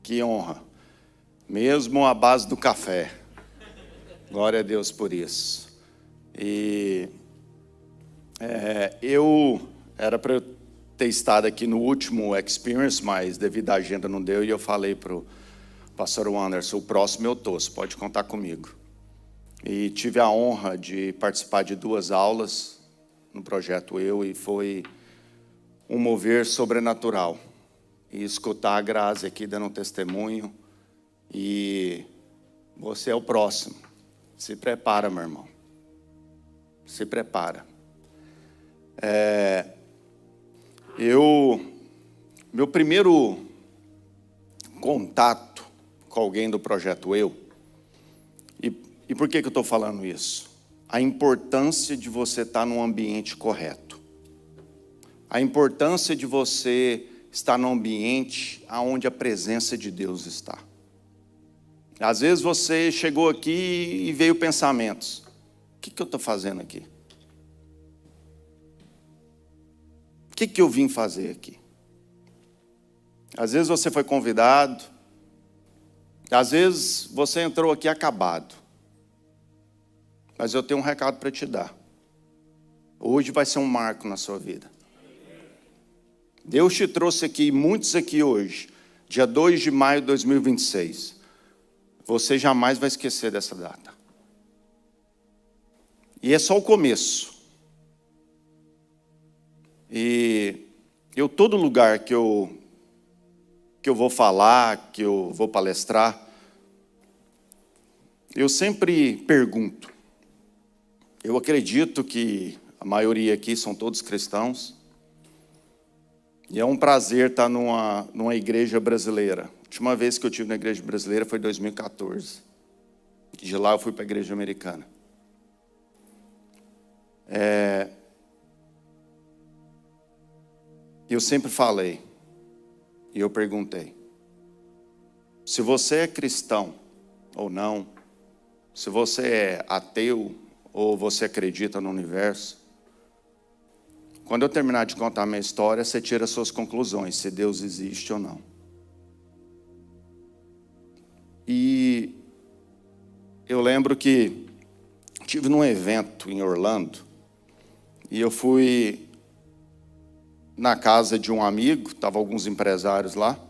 Que honra. Mesmo à base do café. Glória a Deus por isso. E eu era para eu ter estado aqui no último Experience, mas devido à agenda não deu, e eu falei para o pastor Wanderson, o próximo eu estou, você pode contar comigo. E tive a honra de participar de 2 aulas no projeto e foi um mover sobrenatural. E escutar a Grazi aqui dando um testemunho, e você é o próximo. Se prepara, meu irmão. Se prepara. Meu primeiro contato com alguém do projeto e por que eu estou falando isso? A importância de você estar num ambiente correto. A importância de você estar num ambiente onde a presença de Deus está. Às vezes você chegou aqui e veio pensamentos. O que eu estou fazendo aqui? O que eu vim fazer aqui? Às vezes você foi convidado. Às vezes você entrou aqui acabado. Mas eu tenho um recado para te dar. Hoje vai ser um marco na sua vida. Deus te trouxe aqui, muitos aqui hoje, dia 2 de maio de 2026. Você jamais vai esquecer dessa data. E é só o começo. E todo lugar que eu vou falar, que eu vou palestrar, eu sempre pergunto. Eu acredito que a maioria aqui são todos cristãos. E é um prazer estar numa igreja brasileira. A última vez que eu estive na igreja brasileira foi em 2014. De lá eu fui para a igreja americana. Eu sempre falei, e eu perguntei, se você é cristão ou não, se você é ateu ou você acredita no universo, quando eu terminar de contar a minha história, você tira as suas conclusões, se Deus existe ou não. E eu lembro que estive num evento em Orlando, e eu fui na casa de um amigo, estavam alguns empresários lá,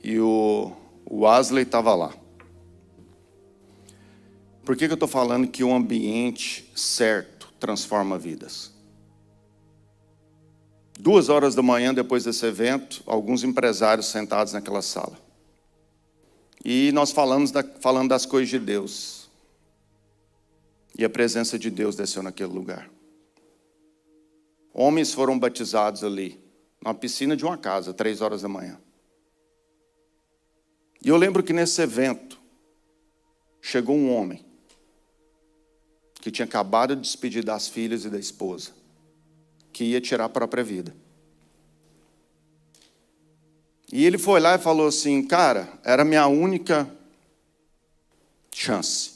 e o Wesley estava lá. Por que eu estou falando que o ambiente certo transforma vidas? 2 horas da manhã, depois desse evento, alguns empresários sentados naquela sala. E nós falando das coisas de Deus. E a presença de Deus desceu naquele lugar. Homens foram batizados ali, na piscina de uma casa, 3 horas da manhã. E eu lembro que nesse evento, chegou um homem, que tinha acabado de despedir das filhas e da esposa, que ia tirar a própria vida. E ele foi lá e falou assim, cara, era a minha única chance.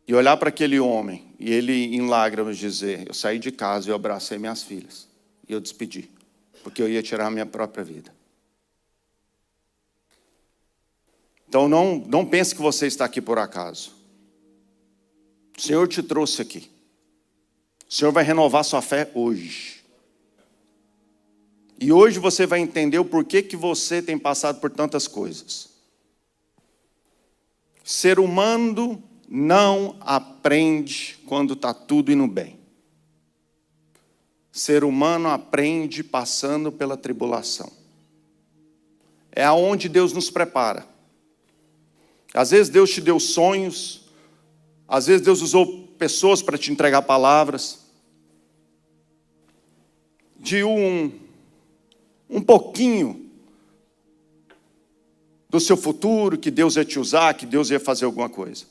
E olhar para aquele homem, e ele em lágrimas dizer, eu saí de casa e eu abracei minhas filhas. E eu despedi, porque eu ia tirar a minha própria vida. Então não pense que você está aqui por acaso. O Senhor te trouxe aqui. O Senhor vai renovar sua fé hoje. E hoje você vai entender o porquê que você tem passado por tantas coisas. Ser humano não aprende quando está tudo indo bem. Ser humano aprende passando pela tribulação. É aonde Deus nos prepara. Às vezes Deus te deu sonhos. Às vezes Deus usou pessoas para te entregar palavras. De um pouquinho do seu futuro, que Deus ia te usar, que Deus ia fazer alguma coisa.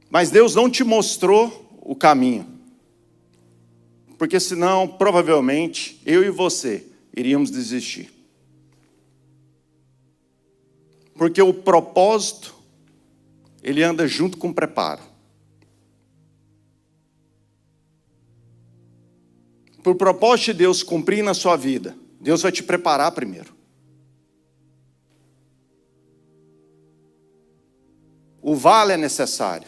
Mas Deus não te mostrou o caminho. Porque senão, provavelmente, eu e você iríamos desistir. Porque o propósito, ele anda junto com o preparo. para o propósito de Deus cumprir na sua vida, Deus vai te preparar primeiro. O vale é necessário.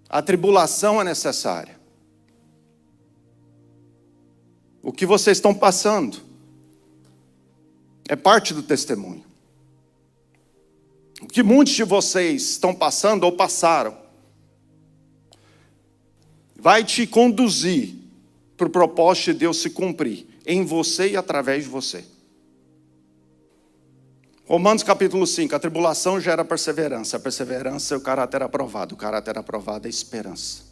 A tribulação é necessária. O que vocês estão passando é parte do testemunho. O que muitos de vocês estão passando ou passaram vai te conduzir para o propósito de Deus se cumprir em você e através de você. Romanos capítulo 5, a tribulação gera perseverança. A perseverança é o caráter aprovado. O caráter aprovado é a esperança.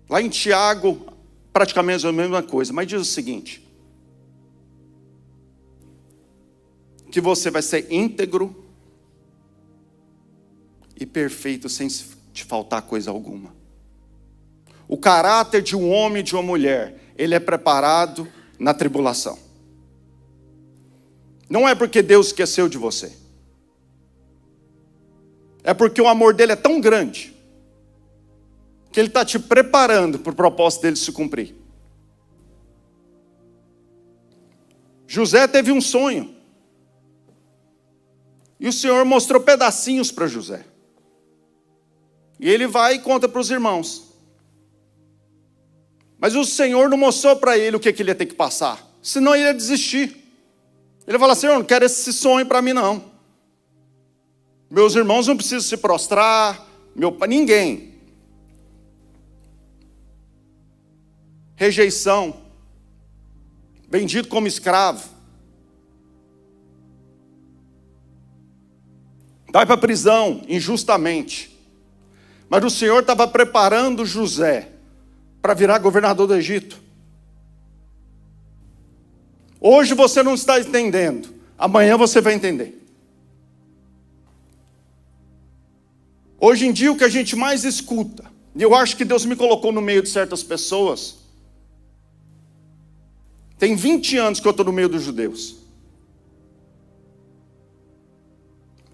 Lá em Tiago, praticamente a mesma coisa, mas diz o seguinte: que você vai ser íntegro e perfeito sem te faltar coisa alguma. O caráter de um homem e de uma mulher, ele é preparado na tribulação. Não é porque Deus esqueceu de você. É porque o amor dele é tão grande que ele está te preparando para o propósito dele se cumprir. José teve um sonho. E o Senhor mostrou pedacinhos para José. E ele vai e conta para os irmãos. Mas o Senhor não mostrou para ele o que ele ia ter que passar. Senão ele ia desistir. Ele fala assim: eu não quero esse sonho para mim não. Meus irmãos não precisam se prostrar. Meu pai, ninguém. Rejeição. Vendido como escravo. Vai para a prisão injustamente. Mas o Senhor estava preparando José para virar governador do Egito. Hoje você não está entendendo. Amanhã você vai entender. Hoje em dia o que a gente mais escuta, e eu acho que Deus me colocou no meio de certas pessoas. Tem 20 anos que eu estou no meio dos judeus.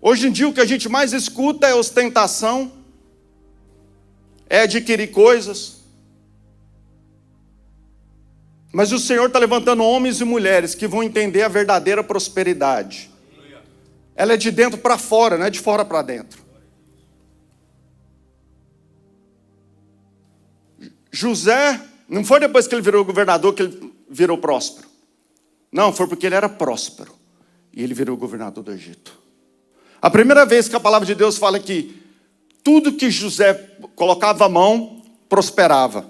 Hoje em dia o que a gente mais escuta é ostentação, é adquirir coisas. Mas o Senhor está levantando homens e mulheres que vão entender a verdadeira prosperidade. Ela é de dentro para fora, não é de fora para dentro. José, não foi depois que ele virou governador que ele virou próspero. Não, foi porque ele era próspero. E ele virou governador do Egito. A primeira vez que a palavra de Deus fala que tudo que José colocava a mão, prosperava.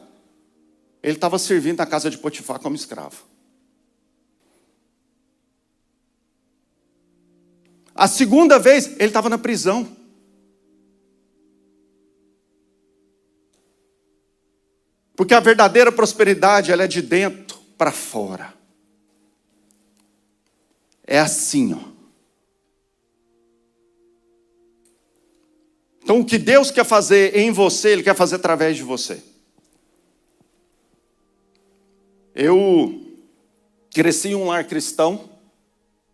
Ele estava servindo na casa de Potifar como escravo. A segunda vez, ele estava na prisão. Porque a verdadeira prosperidade, ela é de dentro para fora. É assim, ó. Então, o que Deus quer fazer em você, Ele quer fazer através de você. Eu cresci em um lar cristão,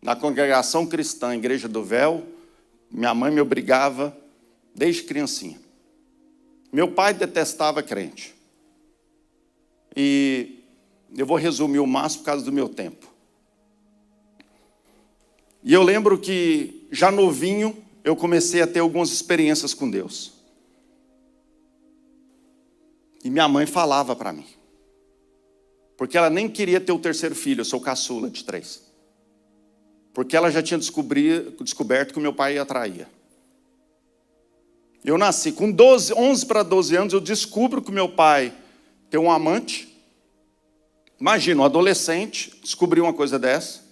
na congregação cristã, Igreja do Véu. Minha mãe me obrigava desde criancinha. Meu pai detestava crente. E eu vou resumir o máximo por causa do meu tempo. E eu lembro que, já novinho, eu comecei a ter algumas experiências com Deus. E minha mãe falava para mim. Porque ela nem queria ter o terceiro filho, eu sou caçula de 3. Porque ela já tinha descoberto que o meu pai a traía. Eu nasci com 11 para 12 anos, eu descubro que o meu pai tem um amante. Imagina, um adolescente descobriu uma coisa dessa.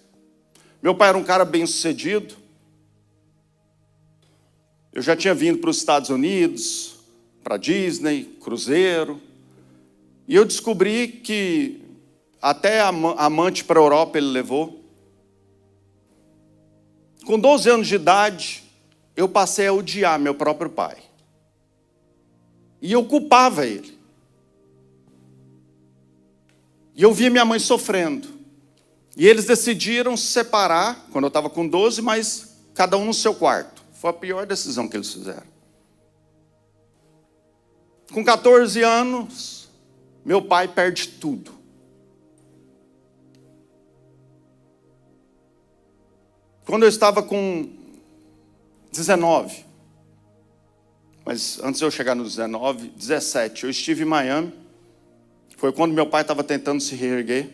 Meu pai era um cara bem sucedido. Eu já tinha vindo para os Estados Unidos, para Disney, cruzeiro. E eu descobri que até amante para a Europa ele levou. Com 12 anos de idade, eu passei a odiar meu próprio pai. E eu culpava ele. E eu via minha mãe sofrendo. E eles decidiram se separar, quando eu estava com 12, mas cada um no seu quarto. Foi a pior decisão que eles fizeram. Com 14 anos, meu pai perde tudo. Quando eu estava com 19, mas antes de eu chegar no 19, 17, eu estive em Miami. Foi quando meu pai estava tentando se reerguer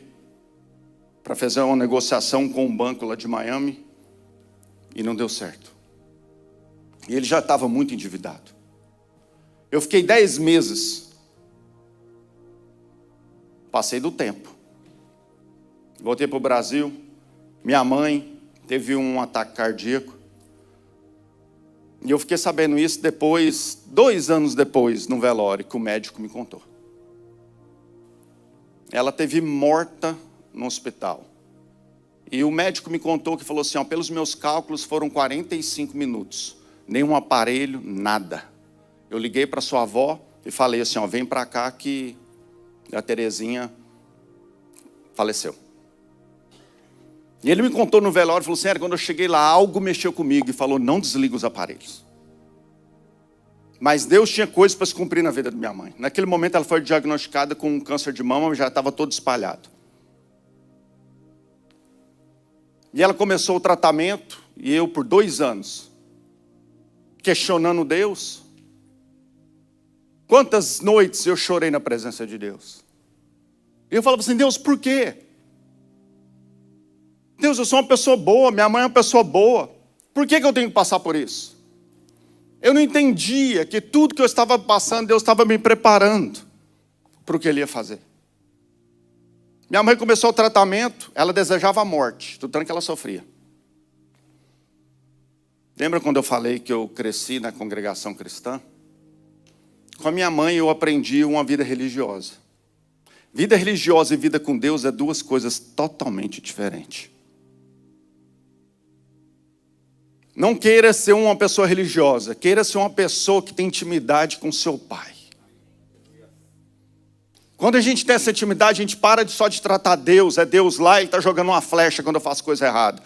para fazer uma negociação com um banco lá de Miami e não deu certo. E ele já estava muito endividado. Eu fiquei 10 meses. Passei do tempo. Voltei para o Brasil. Minha mãe teve um ataque cardíaco. E eu fiquei sabendo isso depois, 2 anos depois, no velório, que o médico me contou. Ela teve morta no hospital. E o médico me contou que falou assim, ó, pelos meus cálculos foram 45 minutos. Nenhum aparelho, nada. Eu liguei para sua avó e falei assim, ó, vem para cá que a Terezinha faleceu. E ele me contou no velório, falou assim, quando eu cheguei lá, algo mexeu comigo e falou, não desliga os aparelhos. Mas Deus tinha coisas para se cumprir na vida da minha mãe. Naquele momento ela foi diagnosticada com um câncer de mama, já estava todo espalhado. E ela começou o tratamento, e eu por 2 anos, questionando Deus. Quantas noites eu chorei na presença de Deus. E eu falava assim, Deus, por quê? Deus, eu sou uma pessoa boa, minha mãe é uma pessoa boa. Por que eu tenho que passar por isso? Eu não entendia que tudo que eu estava passando, Deus estava me preparando para o que Ele ia fazer. Minha mãe começou o tratamento, ela desejava a morte, do tanto que ela sofria. Lembra quando eu falei que eu cresci na congregação cristã? Com a minha mãe eu aprendi uma vida religiosa. Vida religiosa e vida com Deus é 2 coisas totalmente diferentes. Não queira ser uma pessoa religiosa, queira ser uma pessoa que tem intimidade com seu pai. Quando a gente tem essa intimidade, a gente para só de tratar Deus, é Deus lá, Ele está jogando uma flecha quando eu faço coisa errada.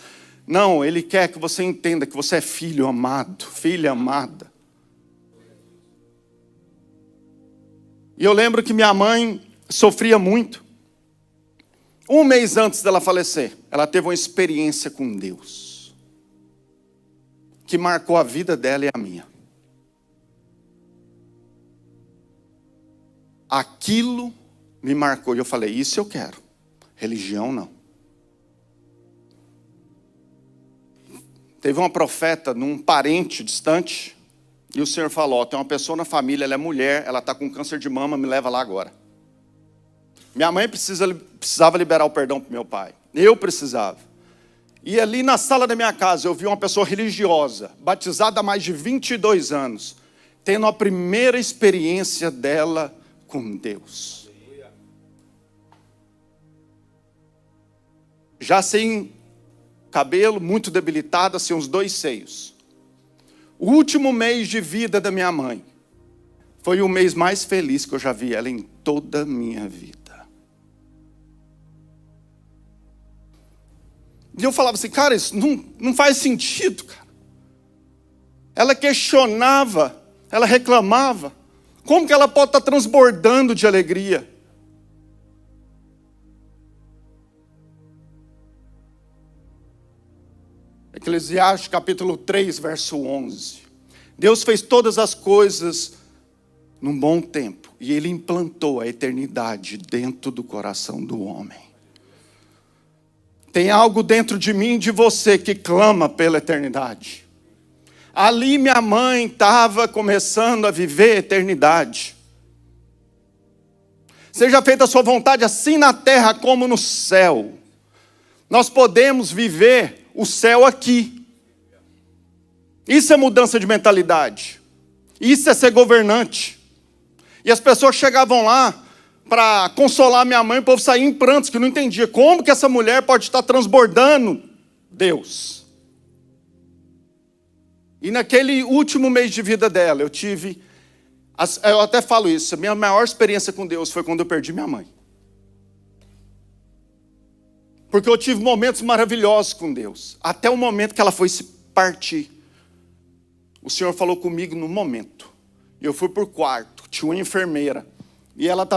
Não, Ele quer que você entenda que você é filho amado, filha amada. E eu lembro que minha mãe sofria muito. 1 mês antes dela falecer, ela teve uma experiência com Deus que marcou a vida dela e a minha. Aquilo me marcou e eu falei, isso eu quero. Religião não. Teve uma profeta num parente distante e o Senhor falou, tem uma pessoa na família, ela é mulher, ela está com câncer de mama, me leva lá agora. Minha mãe precisava liberar o perdão para meu pai. Eu precisava. E ali na sala da minha casa eu vi uma pessoa religiosa, batizada há mais de 22 anos, tendo a primeira experiência dela com Deus. Já sem cabelo, muito debilitada, assim, uns 2 seios. O último mês de vida da minha mãe foi o mês mais feliz que eu já vi ela em toda a minha vida. E eu falava assim, cara, isso não faz sentido, cara. Ela questionava, ela reclamava. Como que ela pode estar transbordando de alegria? Eclesiastes capítulo 3, verso 11. Deus fez todas as coisas num bom tempo. E Ele implantou a eternidade dentro do coração do homem. Tem algo dentro de mim e de você que clama pela eternidade. Ali minha mãe estava começando a viver a eternidade. Seja feita a sua vontade assim na terra como no céu. Nós podemos viver o céu aqui. Isso é mudança de mentalidade. Isso é ser governante. E as pessoas chegavam lá para consolar minha mãe, o povo saía em prantos, que não entendia. Como que essa mulher pode estar transbordando Deus? E naquele último mês de vida dela, eu até falo isso, a minha maior experiência com Deus foi quando eu perdi minha mãe. Porque eu tive momentos maravilhosos com Deus, até o momento que ela foi se partir. O Senhor falou comigo no momento. Eu fui por quarto, tinha uma enfermeira. E ela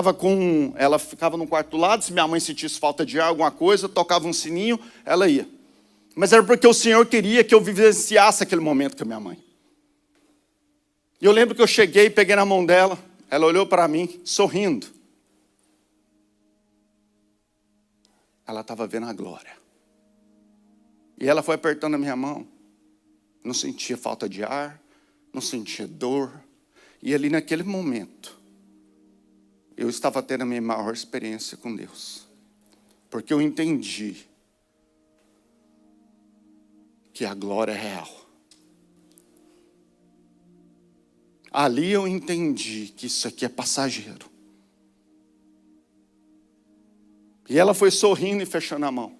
ficava no quarto do lado, se minha mãe sentisse falta de ar, alguma coisa, tocava um sininho, ela ia. Mas era porque o Senhor queria que eu vivenciasse aquele momento com a minha mãe. E eu lembro que eu cheguei, peguei na mão dela, ela olhou para mim, sorrindo. Ela estava vendo a glória. E ela foi apertando a minha mão. Não sentia falta de ar, não sentia dor. E ali naquele momento, eu estava tendo a minha maior experiência com Deus. Porque eu entendi que a glória é real. Ali eu entendi que isso aqui é passageiro. E ela foi sorrindo e fechando a mão.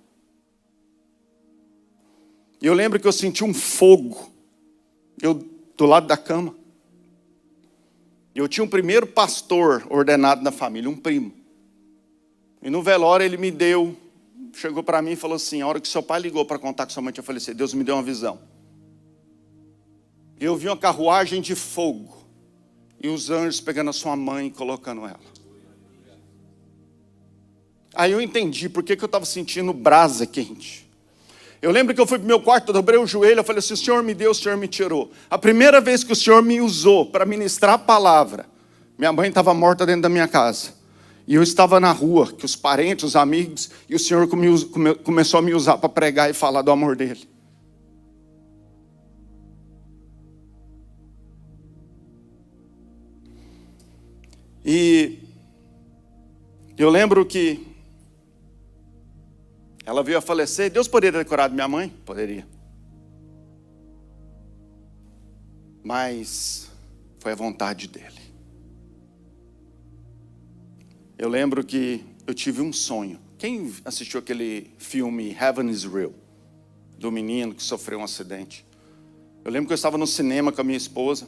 E eu lembro que eu senti um fogo. Do lado da cama. Eu tinha um primeiro pastor ordenado na família, um primo. E no velório ele me deu, chegou para mim e falou assim, a hora que seu pai ligou para contar que sua mãe tinha falecido, Deus me deu uma visão. Eu vi uma carruagem de fogo. E os anjos pegando a sua mãe e colocando ela. Aí eu entendi por que eu estava sentindo brasa quente. Eu lembro que eu fui para o meu quarto, dobrei o joelho, eu falei assim, o Senhor me deu, o Senhor me tirou. A primeira vez que o Senhor me usou para ministrar a palavra, minha mãe estava morta dentro da minha casa. E eu estava na rua, que os parentes, os amigos, e o Senhor começou a me usar para pregar e falar do amor dele. E eu lembro que ela veio a falecer. Deus poderia ter curado minha mãe? Poderia. Mas foi a vontade dele. Eu lembro que eu tive um sonho. Quem assistiu aquele filme Heaven is Real? Do menino que sofreu um acidente. Eu lembro que eu estava no cinema com a minha esposa.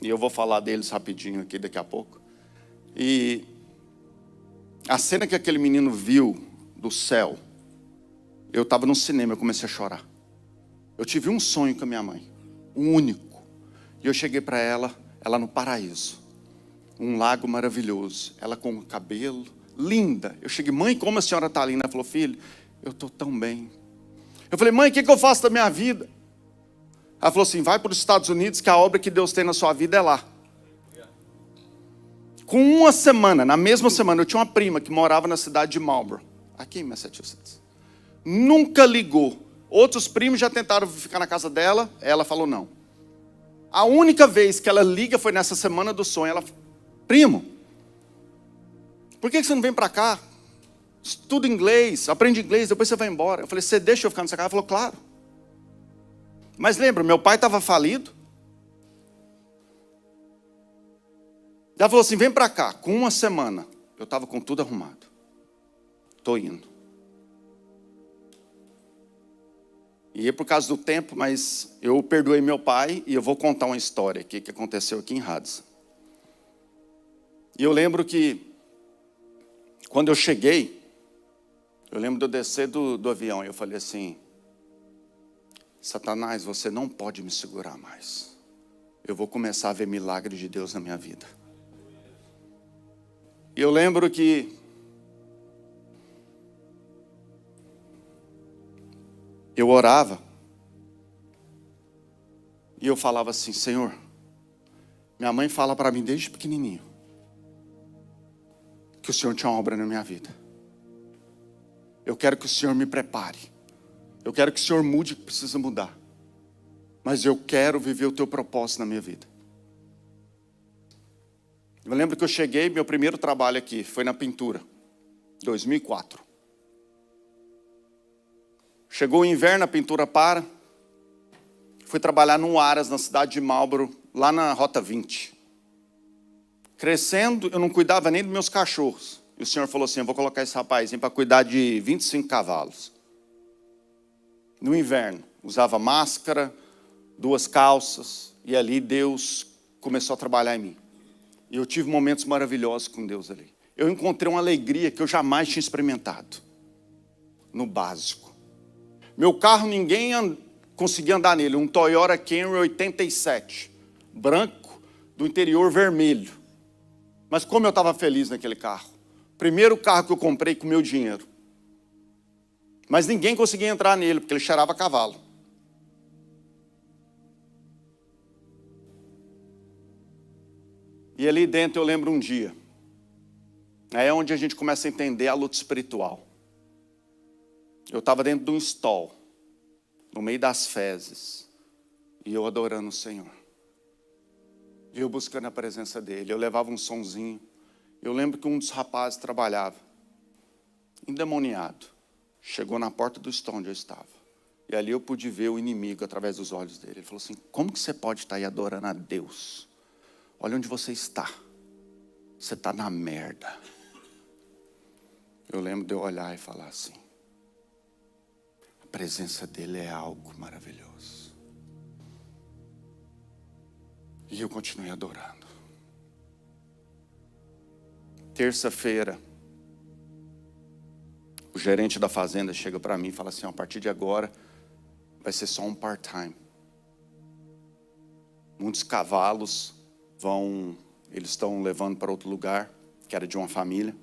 E eu vou falar deles rapidinho aqui daqui a pouco. E a cena que aquele menino viu do céu, eu estava no cinema, eu comecei a chorar. Eu tive um sonho com a minha mãe, um único. E eu cheguei para ela no paraíso. Um lago maravilhoso, ela com o cabelo, linda. Eu cheguei, mãe, como a senhora está linda? Ela falou, filho, eu estou tão bem. Eu falei, mãe, o que eu faço da minha vida? Ela falou assim, vai para os Estados Unidos que a obra que Deus tem na sua vida é lá. Com uma semana, na mesma semana, eu tinha uma prima que morava na cidade de Marlborough, aqui em Massachusetts. Nunca ligou. Outros primos já tentaram ficar na casa dela, ela falou não. A única vez que ela liga foi nessa semana do sonho. Ela, primo, por que você não vem para cá? Estuda inglês, aprende inglês, depois você vai embora. Eu falei, você deixa eu ficar nessa casa? Ela falou, claro. Mas lembra, meu pai estava falido. Ela falou assim, vem para cá. Com uma semana, eu estava com tudo arrumado. Estou indo. E é por causa do tempo, mas eu perdoei meu pai e eu vou contar uma história aqui que aconteceu aqui em Hudson. E eu lembro que, quando eu cheguei, eu lembro de eu descer do avião e eu falei assim, Satanás, você não pode me segurar mais. Eu vou começar a ver milagres de Deus na minha vida. E eu lembro que eu orava e eu falava assim, Senhor, minha mãe fala para mim desde pequenininho que o Senhor tinha uma obra na minha vida. Eu quero que o Senhor me prepare. Eu quero que o Senhor mude o que precisa mudar. Mas eu quero viver o teu propósito na minha vida. Eu lembro que eu cheguei, meu primeiro trabalho aqui foi na pintura, 2004. Chegou o inverno, a pintura para. Fui trabalhar no Aras, na cidade de Marlborough, lá na Rota 20. Crescendo, eu não cuidava nem dos meus cachorros. E o Senhor falou assim, eu vou colocar esse rapazinho para cuidar de 25 cavalos. No inverno, usava máscara, 2 calças. E ali Deus começou a trabalhar em mim. E eu tive momentos maravilhosos com Deus ali. Eu encontrei uma alegria que eu jamais tinha experimentado. No básico. Meu carro, ninguém conseguia andar nele. Um Toyota Camry 87. Branco, do interior vermelho. Mas como eu estava feliz naquele carro. Primeiro carro que eu comprei com meu dinheiro. Mas ninguém conseguia entrar nele, porque ele cheirava a cavalo. E ali dentro eu lembro um dia. É onde a gente começa a entender a luta espiritual. Eu estava dentro de um stall, no meio das fezes. E eu adorando o Senhor. E eu buscando a presença dele. Eu levava um sonzinho. Eu lembro que um dos rapazes trabalhava, endemoniado. Chegou na porta do stall onde eu estava. E ali eu pude ver o inimigo através dos olhos dele. Ele falou assim: como que você pode estar aí adorando a Deus? Olha onde você está. Você está na merda. Eu lembro de eu olhar e falar assim: a presença dele é algo maravilhoso. E eu continuei adorando. Terça-feira, o gerente da fazenda chega para mim e fala assim: a partir de agora vai ser só um part-time. Muitos cavalos eles estão levando para outro lugar, que era de uma família.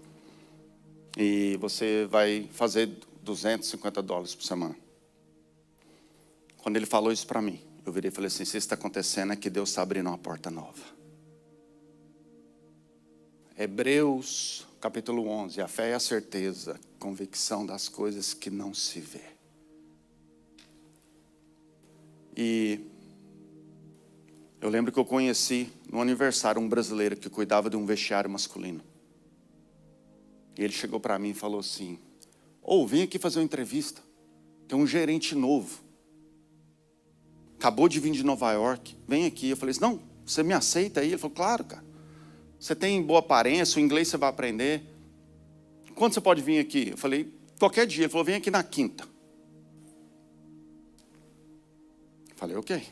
E você vai fazer $250 por semana. Quando ele falou isso para mim, eu virei e falei assim: se isso está acontecendo é que Deus está abrindo uma porta nova. Hebreus, capítulo 11, a fé é a certeza, convicção das coisas que não se vê. E eu lembro que eu conheci no aniversário um brasileiro que cuidava de um vestiário masculino. E ele chegou para mim e falou assim: vem aqui fazer uma entrevista. Tem um gerente novo. Acabou de vir de Nova York. Vem aqui. Eu falei assim: não, você me aceita aí? Ele falou: claro, cara. Você tem boa aparência, o inglês você vai aprender. Quando você pode vir aqui? Eu falei: qualquer dia. Ele falou: vem aqui na quinta. Eu falei: ok.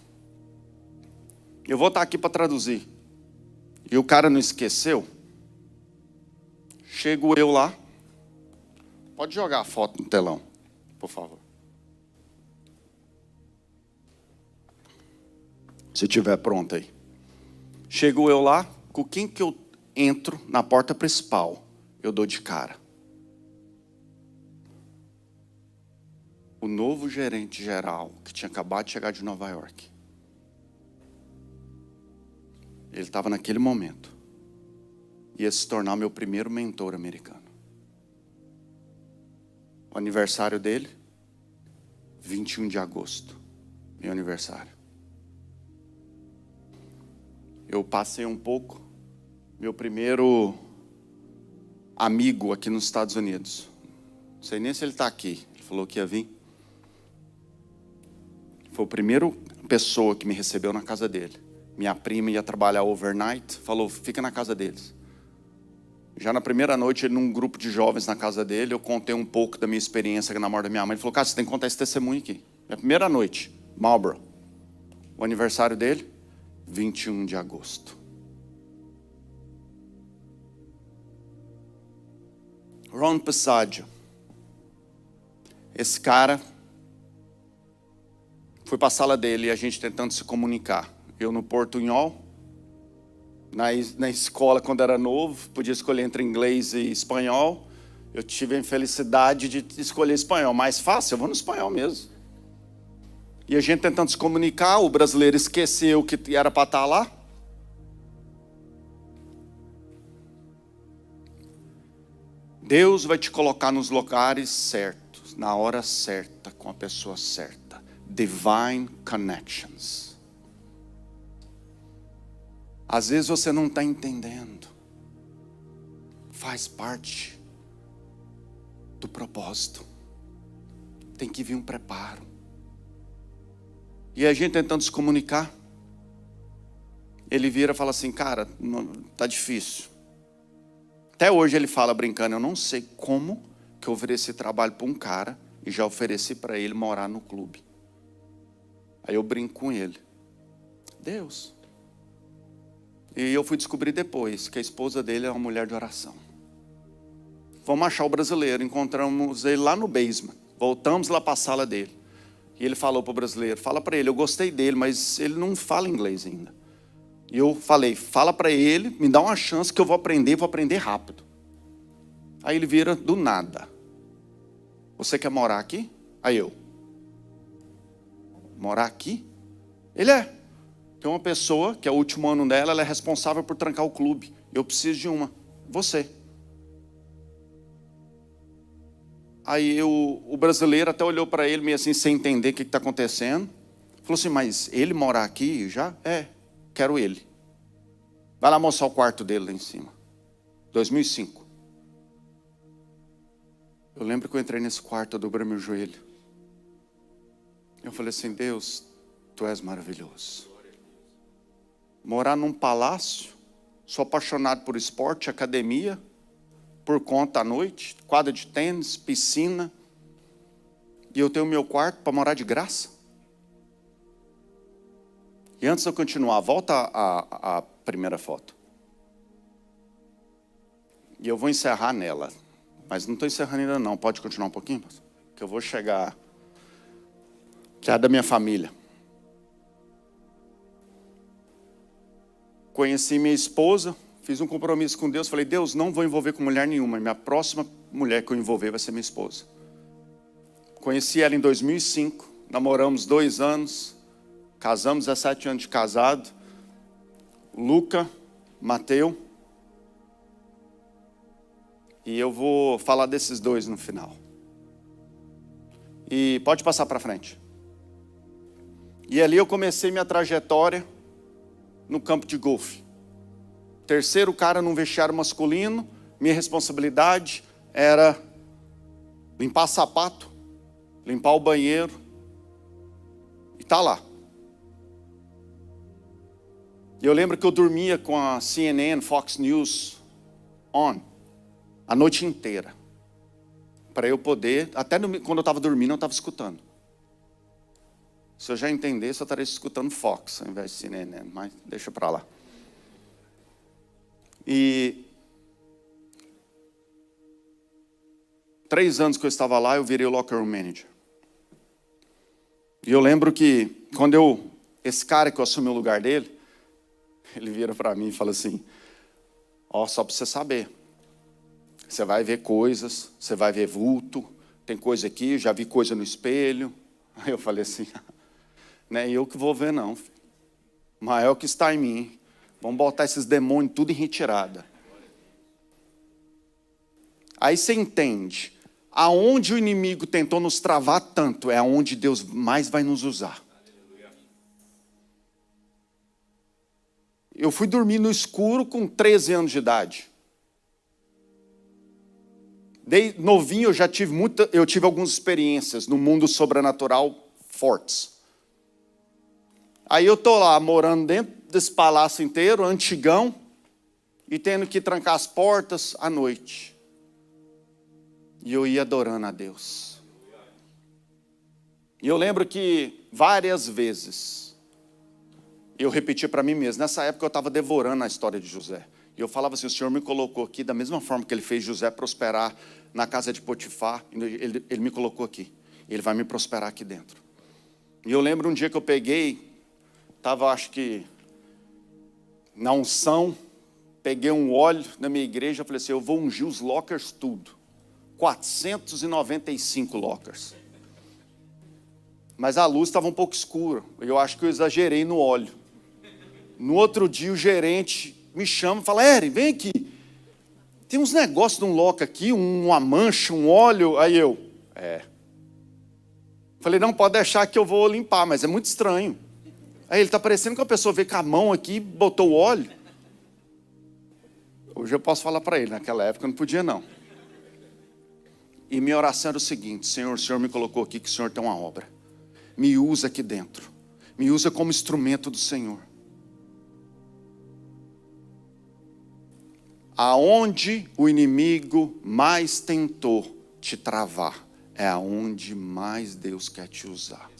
Eu vou estar aqui para traduzir. E o cara não esqueceu. Chego eu lá. Pode jogar a foto no telão, por favor. Se tiver pronto aí. Chego eu lá. Com quem que eu entro na porta principal, eu dou de cara. O novo gerente geral, que tinha acabado de chegar de Nova York. Ele estava naquele momento. Ia se tornar meu primeiro mentor americano. O aniversário dele, 21 de agosto. Meu aniversário. Eu passei um pouco. Meu primeiro amigo aqui nos Estados Unidos. Não sei nem se ele está aqui. Ele falou que ia vir. Foi a primeira pessoa que me recebeu na casa dele. Minha prima ia trabalhar overnight. Falou: fica na casa deles. Já na primeira noite, ele num grupo de jovens na casa dele, eu contei um pouco da minha experiência na morte da minha mãe. Ele falou: cara, você tem que contar esse testemunho aqui. Minha primeira noite, Marlboro. O aniversário dele, 21 de agosto. Ron Passaggio. Esse cara, fui para a sala dele e a gente tentando se comunicar. Eu no portunhol, na escola quando era novo, podia escolher entre inglês e espanhol. Eu tive a infelicidade de escolher espanhol. Mais fácil, eu vou no espanhol mesmo. E a gente tentando se comunicar, o brasileiro esqueceu que era para estar lá. Deus vai te colocar nos lugares certos, na hora certa, com a pessoa certa. Divine connections. Às vezes você não está entendendo. Faz parte do propósito. Tem que vir um preparo. E a gente tentando se comunicar. Ele vira e fala assim: cara, tá difícil. Até hoje ele fala brincando: eu não sei como que eu ofereci trabalho para um cara e já ofereci para ele morar no clube. Aí eu brinco com ele: Deus. E eu fui descobrir depois que a esposa dele é uma mulher de oração. Vamos achar o brasileiro, encontramos ele lá no basement. Voltamos lá para a sala dele. E ele falou para o brasileiro: fala para ele, eu gostei dele, mas ele não fala inglês ainda. E eu falei: fala para ele, me dá uma chance que eu vou aprender rápido. Aí ele vira do nada: você quer morar aqui? Aí eu, morar aqui? Ele é. Tem uma pessoa, que é o último ano dela, ela é responsável por trancar o clube. Eu preciso de uma. Você. Aí o brasileiro até olhou para ele meio assim, sem entender o que está acontecendo. Falou assim, mas ele morar aqui já? É, quero ele. Vai lá mostrar o quarto dele lá em cima. 2005. Eu lembro que eu entrei nesse quarto, eu dobrei meu joelho. Eu falei assim, Deus, Tu és maravilhoso. Morar num palácio, sou apaixonado por esporte, academia, por conta à noite, quadra de tênis, piscina, e eu tenho meu quarto para morar de graça. E antes de eu continuar, volta a primeira foto. E eu vou encerrar nela, mas não estou encerrando ainda não, pode continuar um pouquinho? Que eu vou chegar, que é da minha família. Conheci minha esposa, fiz um compromisso com Deus, falei, Deus, não vou envolver com mulher nenhuma, minha próxima mulher que eu envolver vai ser minha esposa. Conheci ela em 2005, namoramos 2 anos, casamos 17 anos de casado, Luca, Mateu, e eu vou falar desses 2 no final. E pode passar para frente. E ali eu comecei minha trajetória no campo de golfe. Terceiro cara num vestiário masculino, minha responsabilidade era limpar sapato, limpar o banheiro, e tá lá. E eu lembro que eu dormia com a CNN, Fox News on, a noite inteira, para eu poder, até quando eu estava dormindo eu estava escutando. Se eu já entendesse, eu estaria escutando Fox, ao invés de CNN, mas deixa para lá. E 3 anos que eu estava lá, eu virei o locker room manager. E eu lembro que, quando esse cara que eu assumi o lugar dele, ele vira para mim e fala assim, ó, só para você saber, você vai ver coisas, você vai ver vulto, tem coisa aqui, já vi coisa no espelho. Aí eu falei assim, não é eu que vou ver não, filho. Maior que está em mim. Vamos botar esses demônios tudo em retirada. Aí você entende, aonde o inimigo tentou nos travar tanto, é aonde Deus mais vai nos usar. Eu fui dormir no escuro com 13 anos de idade. Desde novinho eu tive algumas experiências no mundo sobrenatural fortes. Aí eu estou lá morando dentro desse palácio inteiro, antigão, e tendo que trancar as portas à noite. E eu ia adorando a Deus. E eu lembro que várias vezes eu repetia para mim mesmo. Nessa época eu estava devorando a história de José. E eu falava assim, o Senhor me colocou aqui da mesma forma que Ele fez José prosperar na casa de Potifar. Ele me colocou aqui. Ele vai me prosperar aqui dentro. E eu lembro um dia que eu peguei, estava acho que na unção, peguei um óleo na minha igreja, falei assim, eu vou ungir os lockers tudo. 495 lockers. Mas a luz estava um pouco escura. Eu acho que eu exagerei no óleo. No outro dia o gerente me chama e fala, Eri, vem aqui. Tem uns negócios de um locker aqui, uma mancha, um óleo. Aí eu, falei, não, pode deixar que eu vou limpar, mas é muito estranho. Aí ele está parecendo que a pessoa veio com a mão aqui e botou o óleo. Hoje eu posso falar para ele, naquela época eu não podia não. E minha oração era o seguinte, Senhor, o Senhor me colocou aqui que o Senhor tem uma obra. Me usa aqui dentro. Me usa como instrumento do Senhor. Aonde o inimigo mais tentou te travar, é aonde mais Deus quer te usar.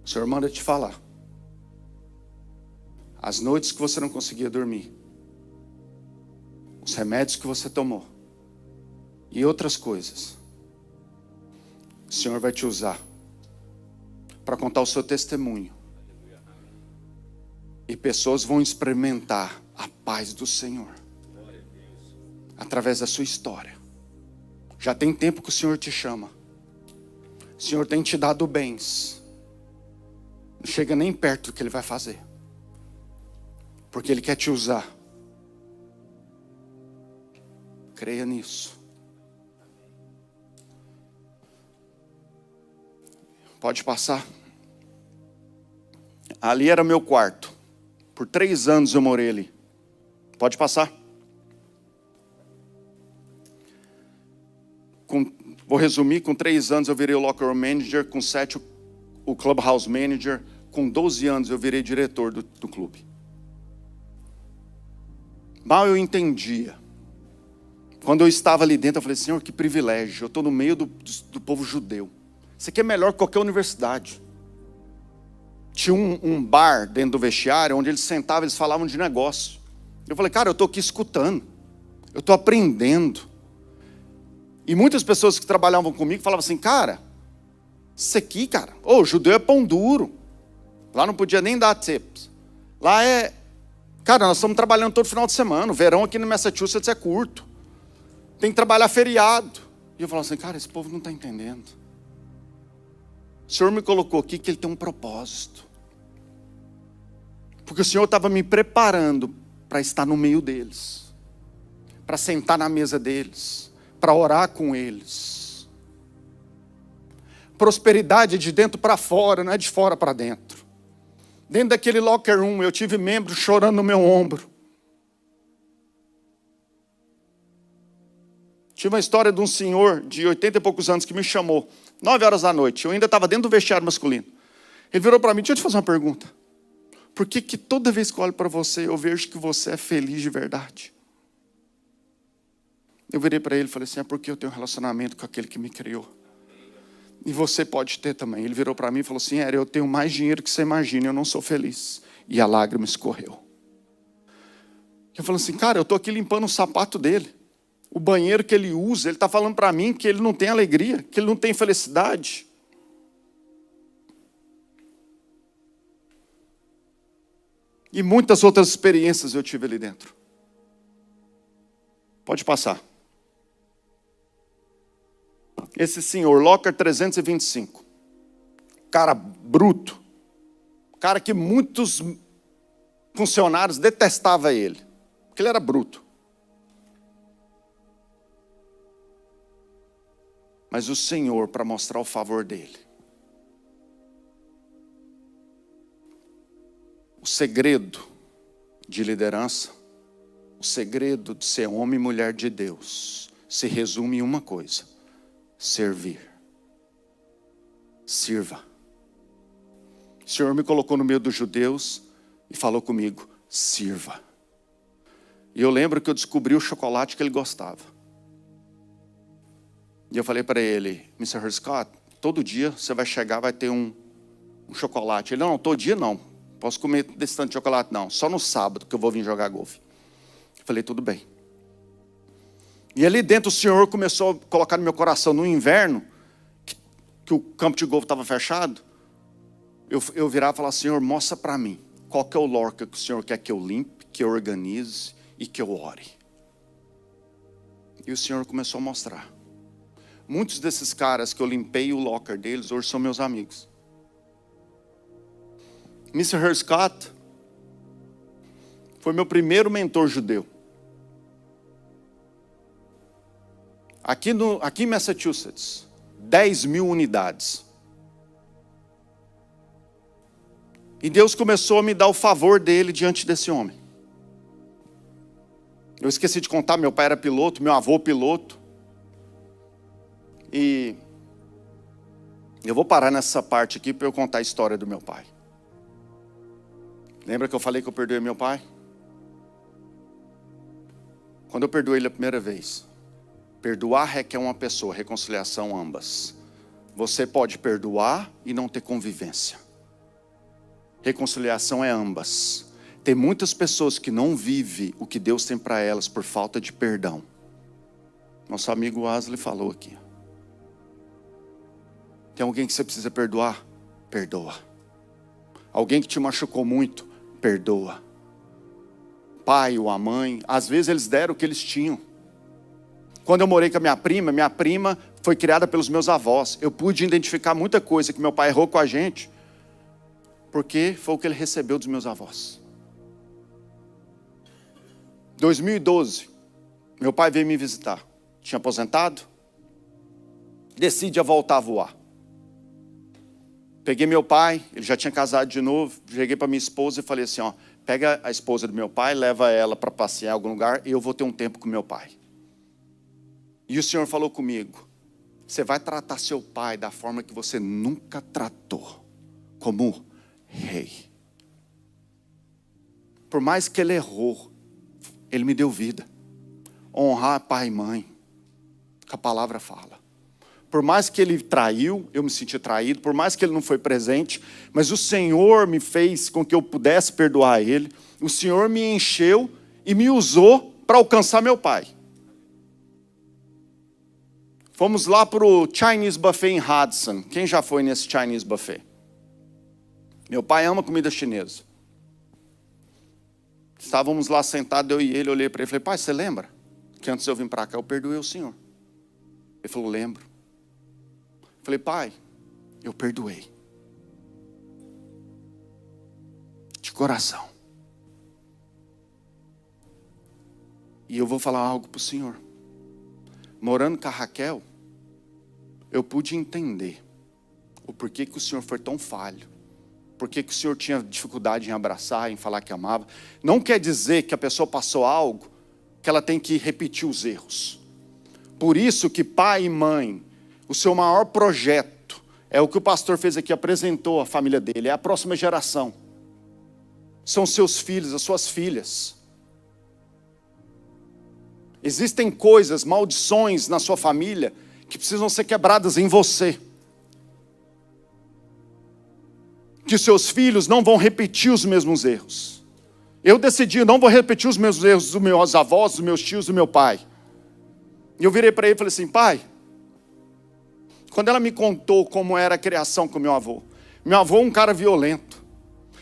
O Senhor manda te falar. As noites que você não conseguia dormir, os remédios que você tomou e outras coisas, o Senhor vai te usar para contar o seu testemunho. E pessoas vão experimentar a paz do Senhor através da sua história. Já tem tempo que o Senhor te chama. O Senhor tem te dado bens. Não chega nem perto do que Ele vai fazer. Porque Ele quer te usar. Creia nisso. Pode passar. Ali era meu quarto. Por 3 anos eu morei ali. Pode passar. Vou resumir, com 3 anos eu virei o locker room manager, com 7 o clubhouse manager, com 12 anos eu virei diretor do clube. Mal eu entendia. Quando eu estava ali dentro, eu falei, Senhor, que privilégio, eu estou no meio do povo judeu. Isso aqui é melhor que qualquer universidade. Tinha um bar dentro do vestiário, onde eles sentavam, eles falavam de negócio. Eu falei, cara, eu estou aqui escutando, eu estou aprendendo. E muitas pessoas que trabalhavam comigo falavam assim, cara, isso aqui, cara, judeu é pão duro. Lá não podia nem dar tips. Lá é, cara, nós estamos trabalhando todo final de semana, o verão aqui no Massachusetts é curto. Tem que trabalhar feriado. E eu falava assim, cara, esse povo não está entendendo. O Senhor me colocou aqui que Ele tem um propósito. Porque o Senhor estava me preparando para estar no meio deles. Para sentar na mesa deles. Para orar com eles. Prosperidade é de dentro para fora, não é de fora para dentro. Dentro daquele locker room, eu tive membros chorando no meu ombro. Tive uma história de um senhor de 80 e poucos anos que me chamou, 9 horas da noite. Eu ainda estava dentro do vestiário masculino. Ele virou para mim, deixa eu te fazer uma pergunta. Por que toda vez que eu olho para você, eu vejo que você é feliz de verdade? Eu virei para ele e falei assim, é porque eu tenho um relacionamento com aquele que me criou. E você pode ter também. Ele virou para mim e falou assim, eu tenho mais dinheiro que você imagina, eu não sou feliz. E a lágrima escorreu. Eu falei assim, cara, eu estou aqui limpando o sapato dele. O banheiro que ele usa, ele está falando para mim que ele não tem alegria, que ele não tem felicidade. E muitas outras experiências eu tive ali dentro. Pode passar. Esse senhor, Locker 325. Cara bruto. Cara que muitos funcionários detestavam ele. Porque ele era bruto. Mas o Senhor, para mostrar o favor dele. O segredo de liderança, o segredo de ser homem e mulher de Deus, se resume em uma coisa: servir. Sirva. O Senhor me colocou no meio dos judeus e falou comigo, sirva. E eu lembro que eu descobri o chocolate que ele gostava. E eu falei para ele, Mr. Scott, todo dia você vai chegar, vai ter um chocolate. Ele, não, todo dia não. Posso comer desse tanto de chocolate? Não, só no sábado que eu vou vir jogar golfe. Eu falei, tudo bem. E ali dentro o Senhor começou a colocar no meu coração, no inverno, que o campo de golfe estava fechado, eu virava e falava, Senhor, mostra para mim, qual que é o locker que o Senhor quer que eu limpe, que eu organize e que eu ore. E o Senhor começou a mostrar. Muitos desses caras que eu limpei o locker deles, hoje são meus amigos. Mr. Scott foi meu primeiro mentor judeu. Aqui em Massachusetts, 10.000 unidades. E Deus começou a me dar o favor dele diante desse homem. Eu esqueci de contar, meu pai era piloto, meu avô piloto. E eu vou parar nessa parte aqui para eu contar a história do meu pai. Lembra que eu falei que eu perdoei meu pai? Quando eu perdoei ele a primeira vez, perdoar requer uma pessoa, reconciliação ambas. Você pode perdoar e não ter convivência. Reconciliação é ambas. Tem muitas pessoas que não vivem o que Deus tem para elas por falta de perdão. Nosso amigo Wesley falou aqui. Tem alguém que você precisa perdoar? perdoa. Alguém que te machucou muito, perdoa. Pai ou a mãe, às vezes eles deram o que eles tinham. Quando eu morei com a minha prima foi criada pelos meus avós. Eu pude identificar muita coisa que meu pai errou com a gente, porque foi o que ele recebeu dos meus avós. 2012, meu pai veio me visitar. Tinha aposentado, decidi voltar a voar. Peguei meu pai, ele já tinha casado de novo, cheguei para minha esposa e falei assim, pega a esposa do meu pai, leva ela para passear em algum lugar e eu vou ter um tempo com meu pai. E o Senhor falou comigo, você vai tratar seu pai da forma que você nunca tratou, como rei. Por mais que ele errou, ele me deu vida. Honrar pai e mãe, que a palavra fala. Por mais que ele traiu, eu me senti traído, por mais que ele não foi presente, mas o Senhor me fez com que eu pudesse perdoar ele, o Senhor me encheu e me usou para alcançar meu pai. Fomos lá para o Chinese Buffet em Hudson. Quem já foi nesse Chinese Buffet? Meu pai ama comida chinesa. Estávamos lá sentados, eu e ele, olhei para ele e falei, pai, você lembra que antes de eu vir para cá eu perdoei o senhor? Ele falou, lembro. Falei, pai, eu perdoei. De coração. E eu vou falar algo para o senhor. Morando com a Raquel, eu pude entender o porquê que o senhor foi tão falho. Porquê que o senhor tinha dificuldade em abraçar, em falar que amava. Não quer dizer que a pessoa passou algo, que ela tem que repetir os erros. Por isso que pai e mãe, o seu maior projeto, é o que o pastor fez aqui, apresentou a família dele, é a próxima geração. São seus filhos, as suas filhas. Existem coisas, maldições na sua família, que precisam ser quebradas em você. Que seus filhos não vão repetir os mesmos erros. Eu decidi, não vou repetir os mesmos erros dos meus avós, dos meus tios, do meu pai. E eu virei para ele e falei assim, pai, quando ela me contou como era a criação com meu avô é um cara violento.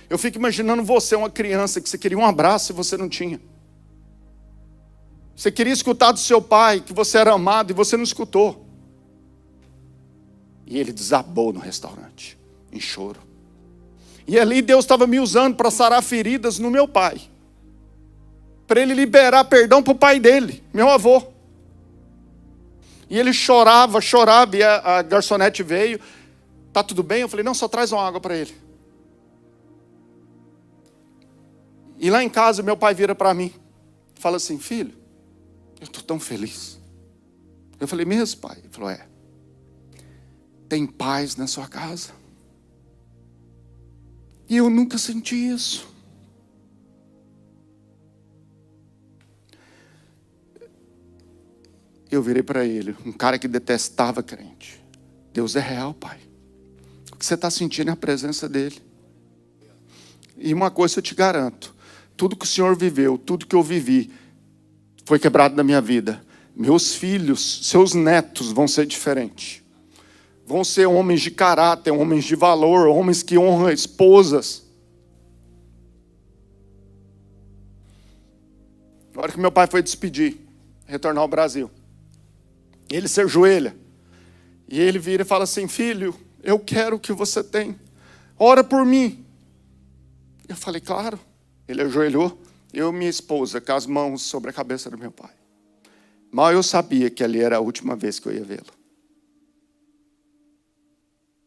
Eu fico imaginando você, uma criança, que você queria um abraço e você não tinha. Você queria escutar do seu pai, que você era amado e você não escutou. E ele desabou no restaurante, em choro. E ali Deus estava me usando para sarar feridas no meu pai. Para ele liberar perdão para o pai dele, meu avô. E ele chorava, e a garçonete veio. Tá tudo bem? Eu falei, não, só traz uma água para ele. E lá em casa, meu pai vira para mim. Fala assim, filho, eu estou tão feliz. Eu falei, mesmo, pai? Ele falou, tem paz na sua casa. E eu nunca senti isso. Eu virei para ele, um cara que detestava crente. Deus é real, pai. O que você está sentindo é a presença dele. E uma coisa eu te garanto, tudo que o Senhor viveu, tudo que eu vivi, foi quebrado na minha vida. Meus filhos, seus netos vão ser diferentes. Vão ser homens de caráter, homens de valor, homens que honram esposas. Na hora que meu pai foi despedir, retornar ao Brasil, ele se ajoelha. E ele vira e fala assim, filho, eu quero o que você tem. Ora por mim. Eu falei, claro. Ele ajoelhou, eu e minha esposa, com as mãos sobre a cabeça do meu pai. Mal eu sabia que ali era a última vez que eu ia vê-lo.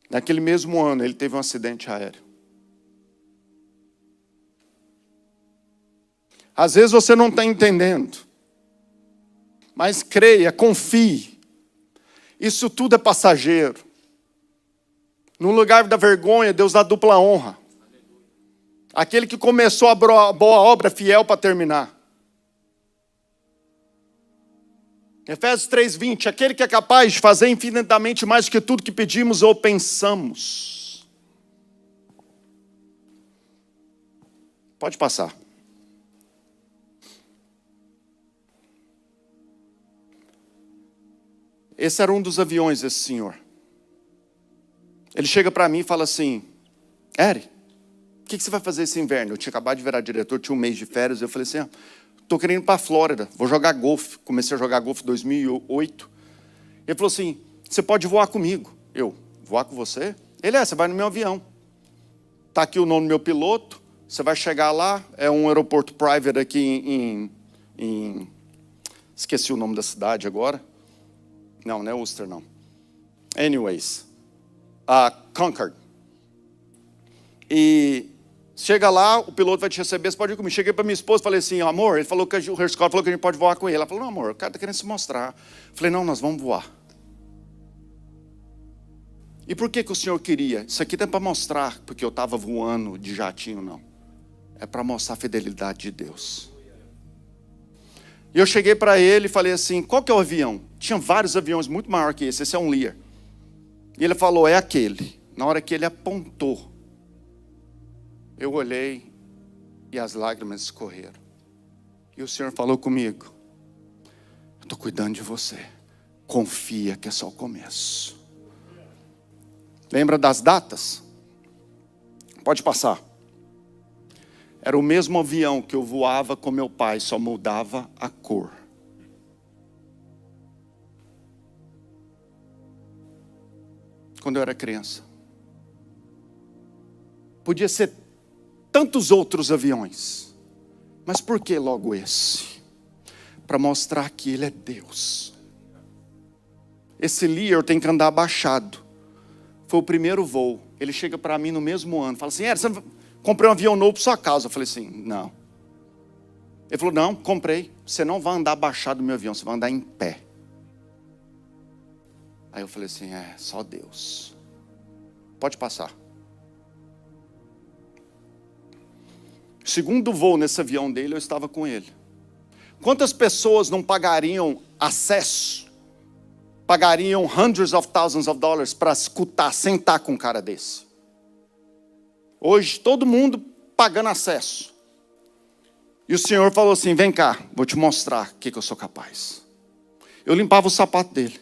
Naquele mesmo ano, ele teve um acidente aéreo. Às vezes você não está entendendo. Mas creia, confie. Isso tudo é passageiro. No lugar da vergonha, Deus dá dupla honra. Aquele que começou a boa obra, fiel para terminar. Efésios 3:20, aquele que é capaz de fazer infinitamente mais do que tudo que pedimos ou pensamos. Pode passar. Esse era um dos aviões desse senhor. Ele chega para mim e fala assim, Eri, o que você vai fazer esse inverno? Eu tinha acabado de virar diretor, tinha um mês de férias. Eu falei assim, estou querendo ir para a Flórida, vou jogar golfe. Comecei a jogar golfe em 2008. Ele falou assim, você pode voar comigo. Eu, voar com você? Ele, você vai no meu avião. Está aqui o nome do meu piloto, você vai chegar lá, é um aeroporto private aqui esqueci o nome da cidade agora. Não é Worcester, não. Anyways, Concord. E chega lá, o piloto vai te receber, você pode ir comigo. Cheguei para minha esposa e falei assim, amor, ele falou que o Herr Scott falou que a gente pode voar com ele. Ela falou, não, amor, o cara está querendo se mostrar. Eu falei, não, nós vamos voar. E por que o senhor queria? Isso aqui não é para mostrar porque eu estava voando de jatinho, não. É para mostrar a fidelidade de Deus. E eu cheguei para ele e falei assim, qual que é o avião? Tinha vários aviões muito maior que esse é um Lear. E ele falou, é aquele. Na hora que ele apontou, eu olhei e as lágrimas escorreram. E o Senhor falou comigo, eu estou cuidando de você. Confia que é só o começo. Lembra das datas? Pode passar. Era o mesmo avião que eu voava com meu pai, só mudava a cor. Quando eu era criança. Podia ser tantos outros aviões. Mas por que logo esse? Para mostrar que ele é Deus. Esse Lear tem que andar abaixado. Foi o primeiro voo. Ele chega para mim no mesmo ano. Fala assim, você comprei um avião novo por sua causa. Eu falei assim, não. Ele falou, não, comprei. Você não vai andar abaixado do meu avião, você vai andar em pé. Aí eu falei assim, só Deus. Pode passar. Segundo voo nesse avião dele, eu estava com ele. Quantas pessoas não pagariam acesso? Pagariam hundreds of thousands of dollars para escutar, sentar com um cara desse? Hoje, todo mundo pagando acesso. E o Senhor falou assim, vem cá, vou te mostrar o que eu sou capaz. Eu limpava o sapato dele.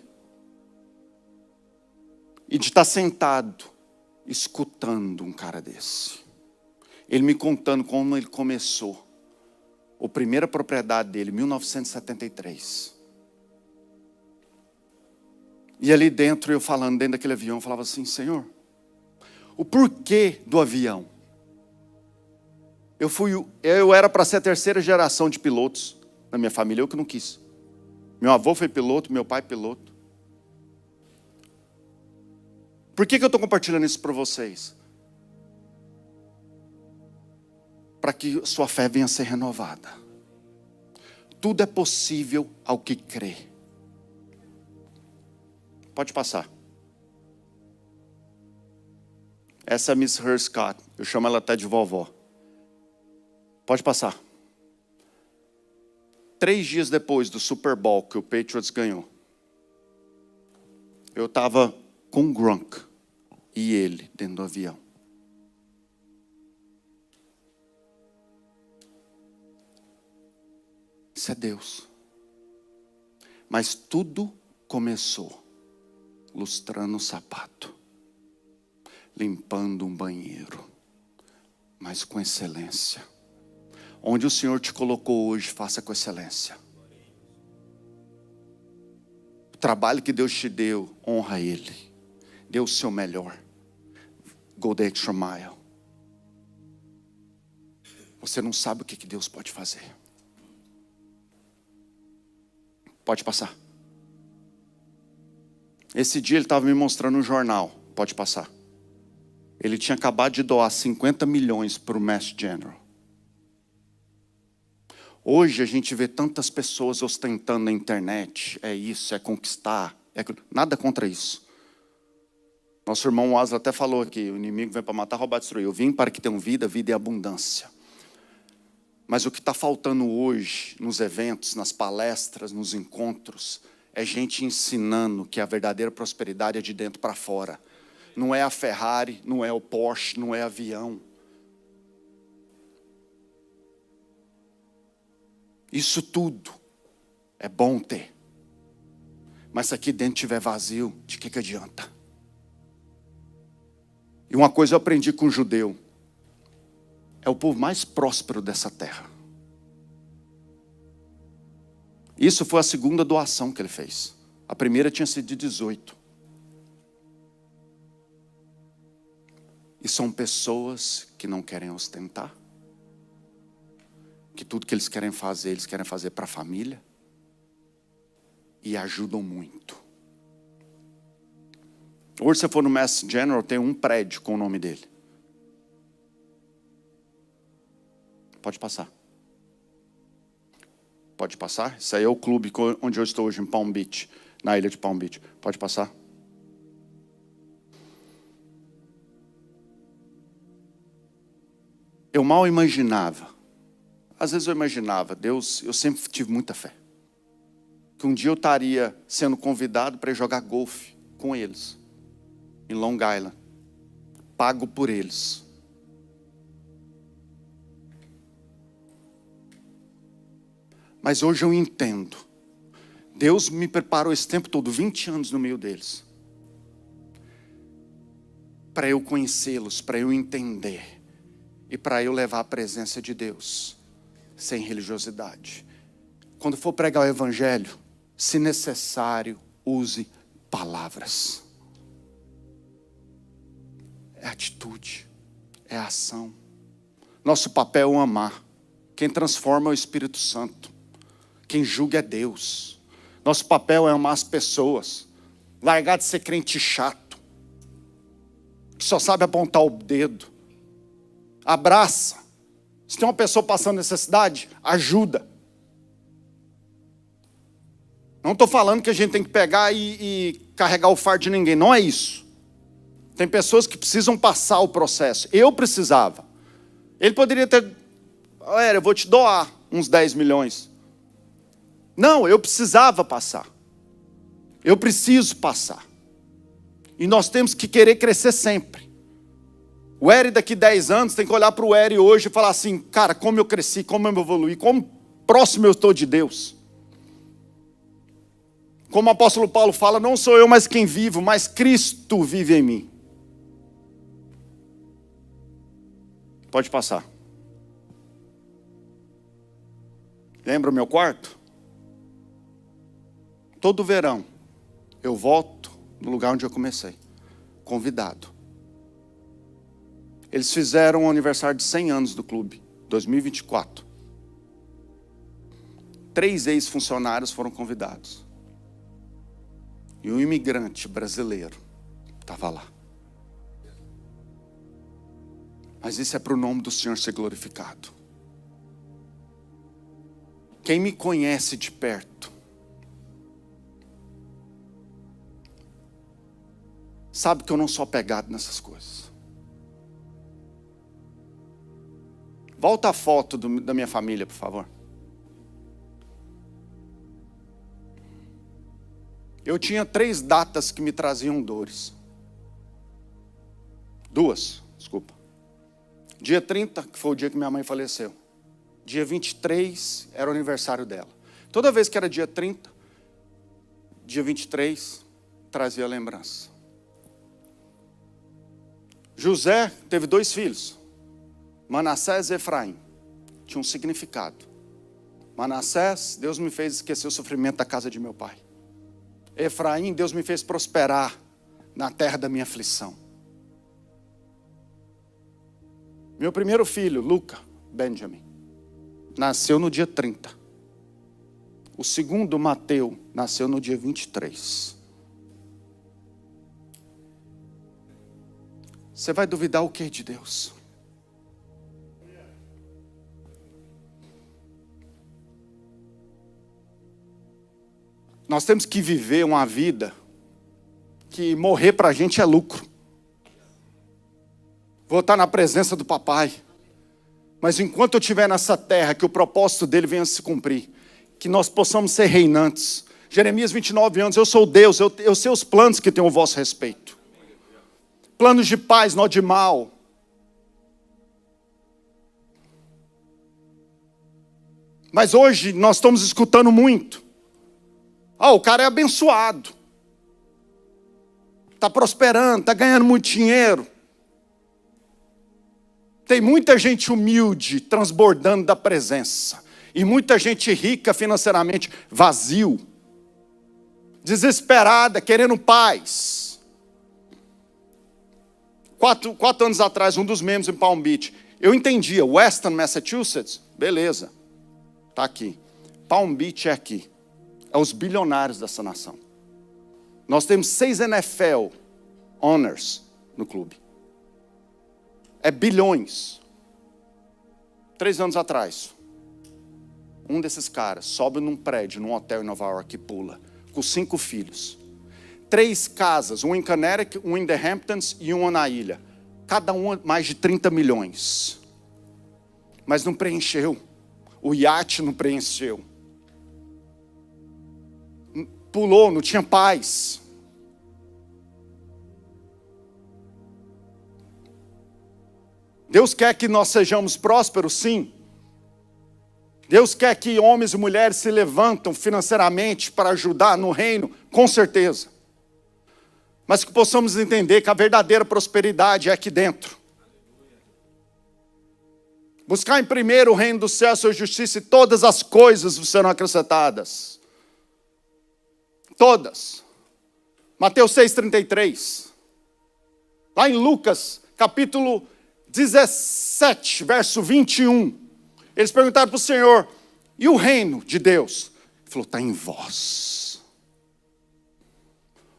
E de estar sentado, escutando um cara desse. Ele me contando como ele começou. A primeira propriedade dele, 1973. E ali dentro, eu falando dentro daquele avião, eu falava assim, Senhor, o porquê do avião? Eu era para ser a terceira geração de pilotos na minha família, eu que não quis. Meu avô foi piloto, meu pai piloto. Por que eu estou compartilhando isso para vocês? Para que sua fé venha a ser renovada. Tudo é possível ao que crê. Pode passar. Essa é a Miss Herr Scott. Eu chamo ela até de vovó. Pode passar. 3 dias depois do Super Bowl que o Patriots ganhou, eu estava com o Gronk e ele dentro do avião. Isso é Deus. Mas tudo começou lustrando o sapato, limpando um banheiro, mas com excelência. Onde o Senhor te colocou hoje, faça com excelência. O trabalho que Deus te deu, honra Ele. Dê o seu melhor. Go the extra mile. Você não sabe o que Deus pode fazer. Pode passar. Esse dia ele estava me mostrando um jornal. Pode passar. Ele tinha acabado de doar 50 milhões para o Mass General. Hoje a gente vê tantas pessoas ostentando na internet. É isso, é conquistar. Nada contra isso. Nosso irmão Asa até falou aqui, o inimigo vem para matar, roubar, destruir. Eu vim para que tenham vida, vida e abundância. Mas o que está faltando hoje, nos eventos, nas palestras, nos encontros, é gente ensinando que a verdadeira prosperidade é de dentro para fora. Não é a Ferrari, não é o Porsche, não é avião. Isso tudo é bom ter. Mas se aqui dentro estiver vazio, de que adianta? E uma coisa eu aprendi com o judeu: é o povo mais próspero dessa terra. Isso foi a segunda doação que ele fez. A primeira tinha sido de 18. E são pessoas que não querem ostentar, que tudo que eles querem fazer para a família, e ajudam muito. Hoje, se você for no Mass General, tem um prédio com o nome dele. Pode passar. Pode passar? Isso aí é o clube onde eu estou hoje, em Palm Beach, na ilha de Palm Beach. Pode passar? Eu mal imaginava. Às vezes eu imaginava, Deus, eu sempre tive muita fé, que um dia eu estaria sendo convidado para ir jogar golfe com eles, em Long Island, pago por eles. Mas hoje eu entendo. Deus me preparou esse tempo todo, 20 anos no meio deles, para eu conhecê-los, para eu entender, e para eu levar a presença de Deus, sem religiosidade. Quando for pregar o evangelho, se necessário, use palavras. É atitude, é ação. Nosso papel é amar. Quem transforma é o Espírito Santo. Quem julga é Deus. Nosso papel é amar as pessoas. Largar de ser crente chato, que só sabe apontar o dedo. Abraça. Se tem uma pessoa passando necessidade, ajuda. Não estou falando que a gente tem que pegar e carregar o fardo de ninguém. Não é isso. Tem pessoas que precisam passar o processo. Eu precisava. Ele poderia ter... eu vou te doar uns 10 milhões. Não, eu precisava passar. Eu preciso passar. E nós temos que querer crescer sempre. O Eri daqui 10 anos tem que olhar para o Eri hoje e falar assim: cara, como eu cresci, como eu evoluí, como próximo eu estou de Deus. Como o apóstolo Paulo fala, não sou eu mais quem vivo, mas Cristo vive em mim. Pode passar. Lembra o meu quarto? Todo verão eu volto no lugar onde eu comecei, convidado. Eles fizeram o aniversário de 100 anos do clube, 2024. 3 ex-funcionários foram convidados. E um imigrante brasileiro estava lá. Mas isso é para o nome do Senhor ser glorificado. Quem me conhece de perto sabe que eu não sou apegado nessas coisas. Volta a foto da minha família, por favor. Eu tinha 3 datas que me traziam dores. 2, desculpa. Dia 30, que foi o dia que minha mãe faleceu. Dia 23 era o aniversário dela. Toda vez que era dia 30, dia 23, trazia lembrança. José teve 2 filhos, Manassés e Efraim. Tinha um significado. Manassés, Deus me fez esquecer o sofrimento da casa de meu pai. Efraim, Deus me fez prosperar na terra da minha aflição. Meu primeiro filho, Luca Benjamin, nasceu no dia 30. O segundo, Mateu, nasceu no dia 23. Você vai duvidar o que de Deus? Nós temos que viver uma vida que morrer para a gente é lucro. Vou estar na presença do papai. Mas enquanto eu estiver nessa terra, que o propósito dele venha a se cumprir. Que nós possamos ser reinantes. Jeremias 29 anos, eu sou Deus, eu sei os planos que tenho a vosso respeito. Planos de paz, não de mal. Mas hoje nós estamos escutando muito. O cara é abençoado. Está prosperando, está ganhando muito dinheiro. Tem muita gente humilde, transbordando da presença. E muita gente rica financeiramente, vazio. Desesperada, querendo paz. 4 anos atrás, um dos membros em Palm Beach, eu entendia, Western Massachusetts, beleza, está aqui. Palm Beach é aqui. É os bilionários dessa nação. Nós temos 6 NFL owners no clube. É bilhões. 3 anos atrás, um desses caras sobe num prédio, num hotel em Nova York e pula, com 5 filhos. 3 casas, um em Connecticut, um em The Hamptons e uma na ilha. Cada uma mais de 30 milhões. Mas não preencheu. O iate não preencheu. Pulou, não tinha paz. Deus quer que nós sejamos prósperos, sim. Deus quer que homens e mulheres se levantam financeiramente para ajudar no reino, com certeza. Mas que possamos entender que a verdadeira prosperidade é aqui dentro. Buscar em primeiro o reino do céu, a sua justiça, e todas as coisas serão acrescentadas. Todas. Mateus 6,33. Lá em Lucas, capítulo 17, verso 21. Eles perguntaram para o Senhor, e o reino de Deus? Ele falou, está em vós.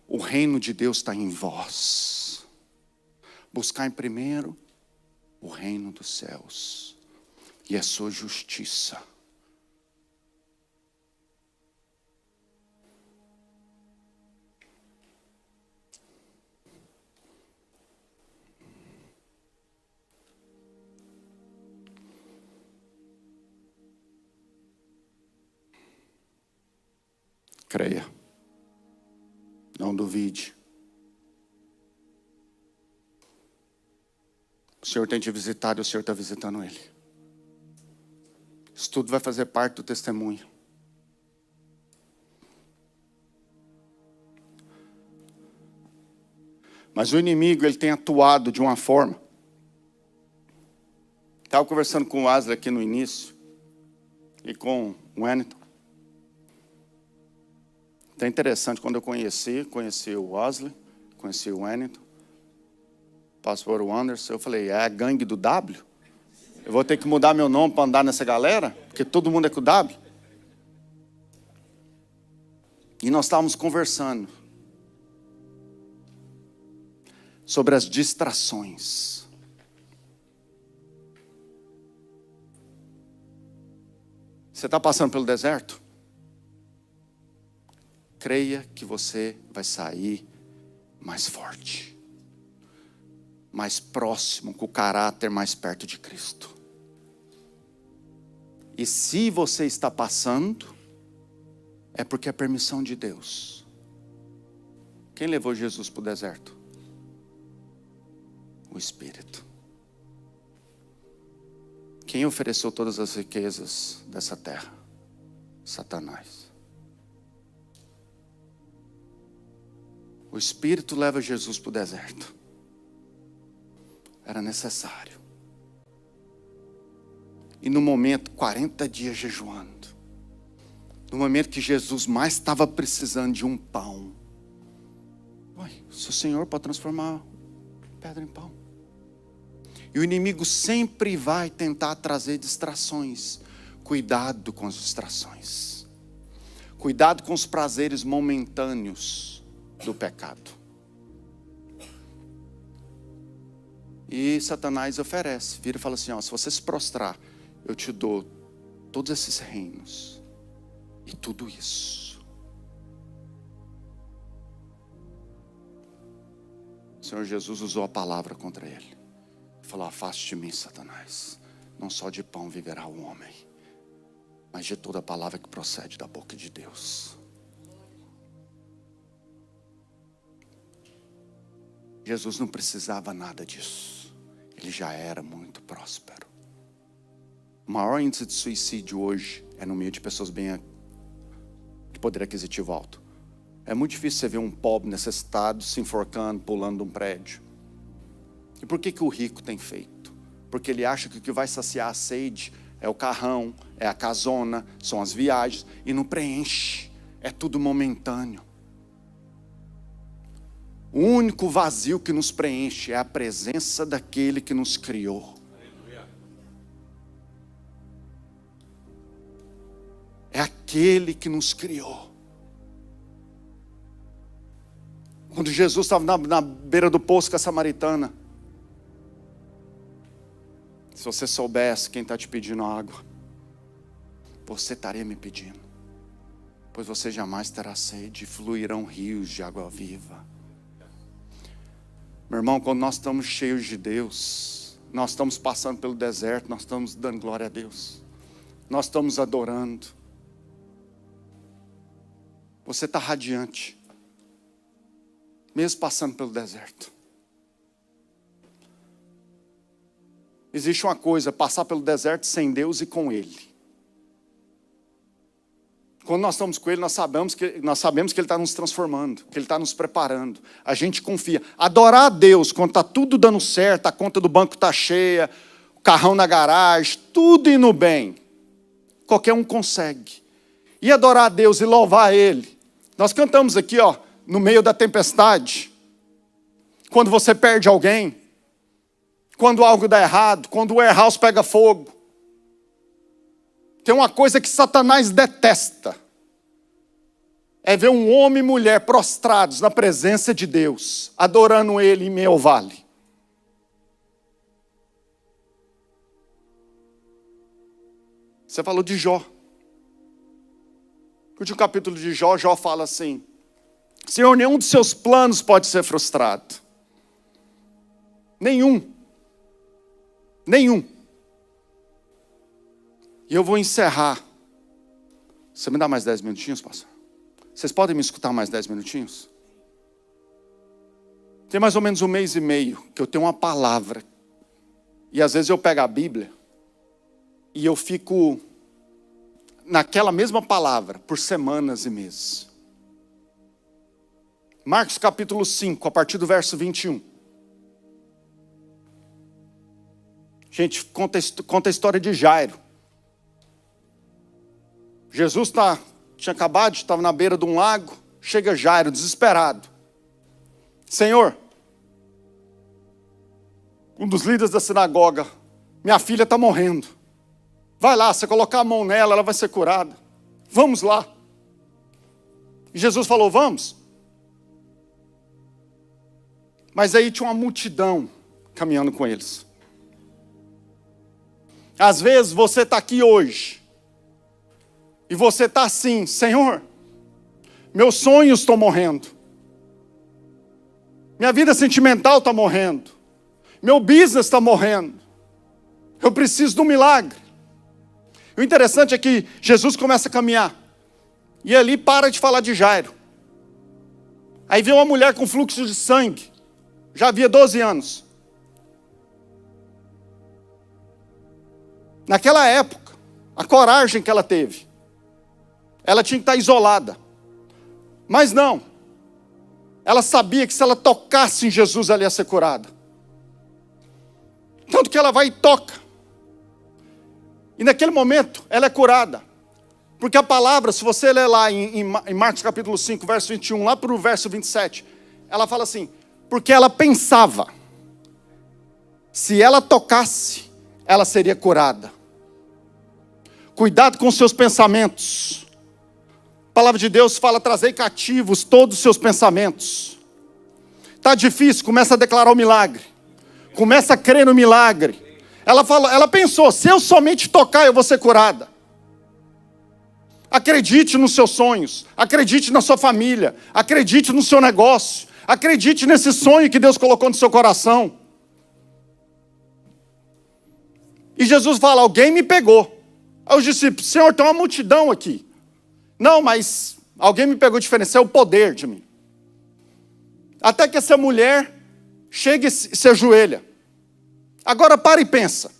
O reino de Deus está em vós. Buscar em primeiro o reino dos céus e a sua justiça. Creia. Não duvide. O Senhor tem te visitado e o Senhor está visitando ele. Isso tudo vai fazer parte do testemunho. Mas o inimigo, ele tem atuado de uma forma. Estava conversando com o Wesley aqui no início. E com o Wellington. Então é interessante, quando eu conheci o Wesley, conheci o Wellington, pastor Anderson, eu falei, é a gangue do W? Eu vou ter que mudar meu nome para andar nessa galera? Porque todo mundo é com o W? E nós estávamos conversando sobre as distrações. Você está passando pelo deserto? Creia que você vai sair mais forte, mais próximo, com o caráter mais perto de Cristo. E se você está passando, é porque é permissão de Deus. Quem levou Jesus para o deserto? O Espírito. Quem ofereceu todas as riquezas dessa terra? Satanás. O Espírito leva Jesus para o deserto. Era necessário. E no momento, 40 dias jejuando, no momento que Jesus mais estava precisando de um pão, se o Senhor pode transformar pedra em pão. E o inimigo sempre vai tentar trazer distrações. Cuidado com as distrações. Cuidado com os prazeres momentâneos do pecado. E Satanás oferece, vira e fala assim, se você se prostrar, eu te dou todos esses reinos e tudo isso. O Senhor Jesus usou a palavra contra ele. Falou, afaste de mim, Satanás. Não só de pão viverá o homem, mas de toda a palavra que procede da boca de Deus. Jesus não precisava nada disso. Ele já era muito próspero. O maior índice de suicídio hoje é no meio de pessoas de poder aquisitivo alto. É muito difícil você ver um pobre necessitado se enforcando, pulando de um prédio. E por que o rico tem feito? Porque ele acha que o que vai saciar a sede é o carrão, é a casona, são as viagens, e não preenche, é tudo momentâneo. O único vazio que nos preenche é a presença daquele que nos criou. É aquele que nos criou. Quando Jesus estava na beira do poço com a samaritana, se você soubesse quem está te pedindo água, você estaria me pedindo, pois você jamais terá sede, fluirão rios de água viva. Meu irmão, quando nós estamos cheios de Deus, nós estamos passando pelo deserto, nós estamos dando glória a Deus, nós estamos adorando, você está radiante, mesmo passando pelo deserto. Existe uma coisa, passar pelo deserto sem Deus e com Ele. Quando nós estamos com Ele, nós sabemos que Ele está nos transformando, que Ele está nos preparando. A gente confia. Adorar a Deus quando está tudo dando certo, a conta do banco está cheia, o carrão na garagem, tudo indo bem. Qualquer um consegue. E adorar a Deus e louvar Ele. Nós cantamos aqui, ó, no meio da tempestade. Quando você perde alguém. Quando algo dá errado. Quando o warehouse pega fogo. Tem uma coisa que Satanás detesta. É ver um homem e mulher prostrados na presença de Deus, adorando Ele em meio ao vale. Você falou de Jó. No último capítulo de Jó, Jó fala assim: Senhor, nenhum dos seus planos pode ser frustrado. Nenhum. Nenhum. E eu vou encerrar. Você me dá mais 10 minutinhos, pastor? Vocês podem me escutar mais 10 minutinhos? Tem mais ou menos 1 mês e meio que eu tenho uma palavra. E às vezes eu pego a Bíblia e eu fico naquela mesma palavra por semanas e meses. Marcos capítulo 5, a partir do verso 21. Gente, conta a história de Jairo. Jesus tinha acabado, estava na beira de um lago. Chega Jairo, desesperado. Senhor, um dos líderes da sinagoga, minha filha está morrendo. Vai lá, você colocar a mão nela, ela vai ser curada. Vamos lá. E Jesus falou, vamos. Mas aí tinha uma multidão caminhando com eles. Às vezes você está aqui hoje. E você está assim, Senhor, meus sonhos estão morrendo. Minha vida sentimental está morrendo. Meu business está morrendo. Eu preciso de um milagre. O interessante é que Jesus começa a caminhar. E ali para de falar de Jairo. Aí vem uma mulher com fluxo de sangue. Já havia 12 anos. Naquela época, a coragem que ela teve. Ela tinha que estar isolada. Mas não. Ela sabia que se ela tocasse em Jesus, ela ia ser curada. Tanto que ela vai e toca. E naquele momento, ela é curada. Porque a palavra, se você ler lá em Marcos capítulo 5, verso 21, lá para o verso 27, ela fala assim, porque ela pensava, se ela tocasse, ela seria curada. Cuidado com os seus pensamentos. A palavra de Deus fala, trazei cativos todos os seus pensamentos. Está difícil, começa a declarar o milagre. Começa a crer no milagre. Ela pensou, se eu somente tocar, eu vou ser curada. Acredite nos seus sonhos. Acredite na sua família. Acredite no seu negócio. Acredite nesse sonho que Deus colocou no seu coração. E Jesus fala, alguém me pegou. Aí os discípulos, Senhor, tem uma multidão aqui. Não, mas alguém me pegou diferente, é o poder de mim. Até que essa mulher chega e se ajoelha. Agora para e pensa.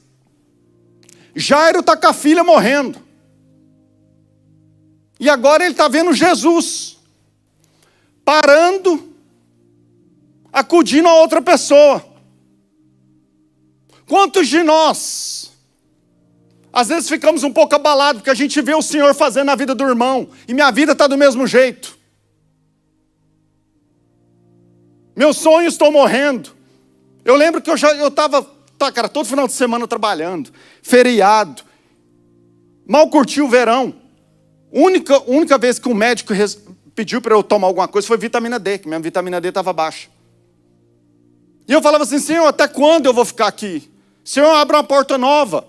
Jairo está com a filha morrendo. E agora ele está vendo Jesus. Parando, acudindo a outra pessoa. Quantos de nós, às vezes ficamos um pouco abalados, porque a gente vê o Senhor fazendo na vida do irmão, e minha vida está do mesmo jeito. Meus sonhos estão morrendo. Eu lembro que eu estava, cara, todo final de semana trabalhando, feriado, mal curti o verão. Única vez que um médico pediu para eu tomar alguma coisa foi vitamina D, que minha vitamina D estava baixa. E eu falava assim, Senhor, até quando eu vou ficar aqui? Senhor, abre uma porta nova.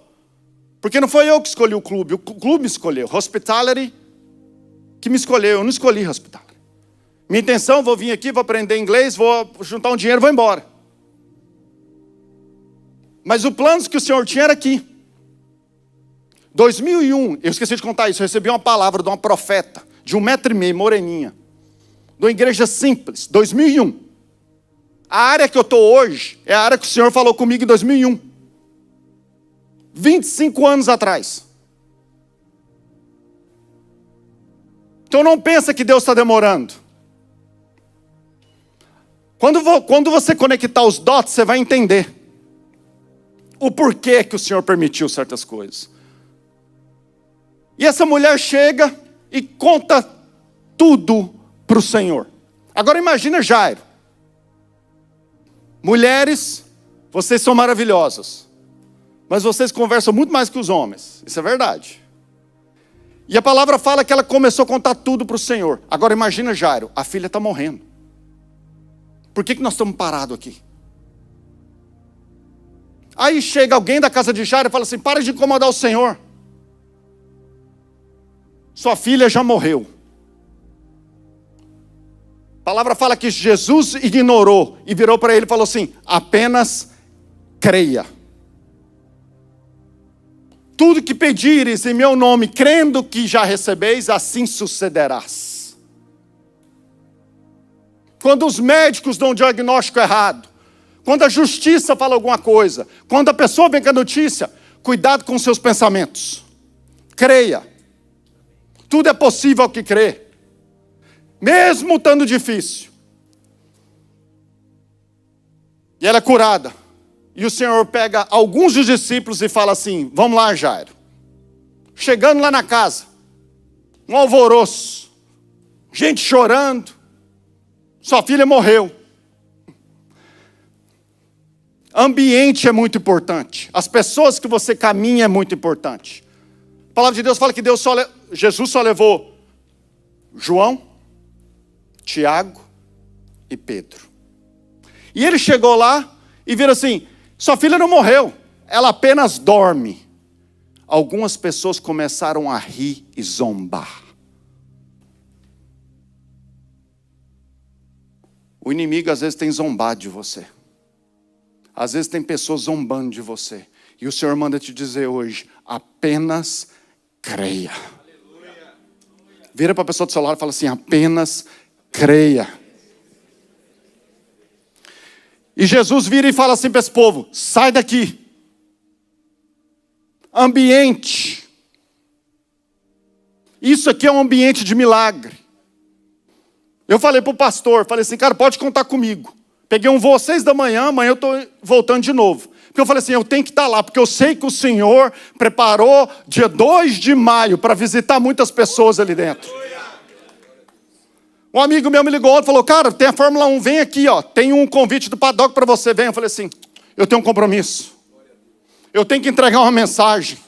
Porque não foi eu que escolhi o clube me escolheu. Hospitality que me escolheu, eu não escolhi Hospitality. Minha intenção, vou vir aqui, vou aprender inglês, vou juntar um dinheiro e vou embora. Mas o plano que o Senhor tinha era aqui. 2001, eu esqueci de contar isso, eu recebi uma palavra de uma profeta, de 1,5 m, moreninha, de uma igreja simples, 2001. A área que eu estou hoje é a área que o Senhor falou comigo em 2001. 25 anos atrás. Então não pensa que Deus está demorando. Quando você conectar os dots, você vai entender o porquê que o Senhor permitiu certas coisas. E essa mulher chega e conta tudo para o Senhor. Agora imagina Jairo. Mulheres, vocês são maravilhosas, mas vocês conversam muito mais que os homens. Isso é verdade. E a palavra fala que ela começou a contar tudo para o Senhor. Agora imagina Jairo, a filha está morrendo. Por que nós estamos parados aqui? Aí chega alguém da casa de Jairo e fala assim, para de incomodar o Senhor. Sua filha já morreu. A palavra fala que Jesus ignorou e virou para ele e falou assim, apenas creia. Tudo que pedires em meu nome, crendo que já recebeis, assim sucederás. Quando os médicos dão um diagnóstico errado, quando a justiça fala alguma coisa, quando a pessoa vem com a notícia, cuidado com seus pensamentos. Creia. Tudo é possível ao que crê. Mesmo estando difícil. E ela é curada. E o Senhor pega alguns dos discípulos e fala assim, vamos lá, Jairo. Chegando lá na casa, um alvoroço, gente chorando, sua filha morreu. Ambiente é muito importante. As pessoas que você caminha é muito importante. A palavra de Deus fala que Jesus só levou João, Tiago e Pedro. E ele chegou lá e viram assim, sua filha não morreu, ela apenas dorme. Algumas pessoas começaram a rir e zombar. O inimigo às vezes tem zombado de você. Às vezes tem pessoas zombando de você. E o Senhor manda te dizer hoje, apenas creia. Vira para a pessoa do seu lado e fala assim, apenas creia. E Jesus vira e fala assim para esse povo, sai daqui. Ambiente. Isso aqui é um ambiente de milagre. Eu falei para o pastor, falei assim, cara, pode contar comigo. Peguei um voo às 6 da manhã, amanhã eu estou voltando de novo. Porque eu falei assim, eu tenho que estar lá, porque eu sei que o Senhor preparou dia 2 de maio para visitar muitas pessoas ali dentro. Um amigo meu me ligou ontem e falou, cara, tem a Fórmula 1, vem aqui, ó, tem um convite do paddock para você, vem. Eu falei assim, eu tenho um compromisso. Eu tenho que entregar uma mensagem.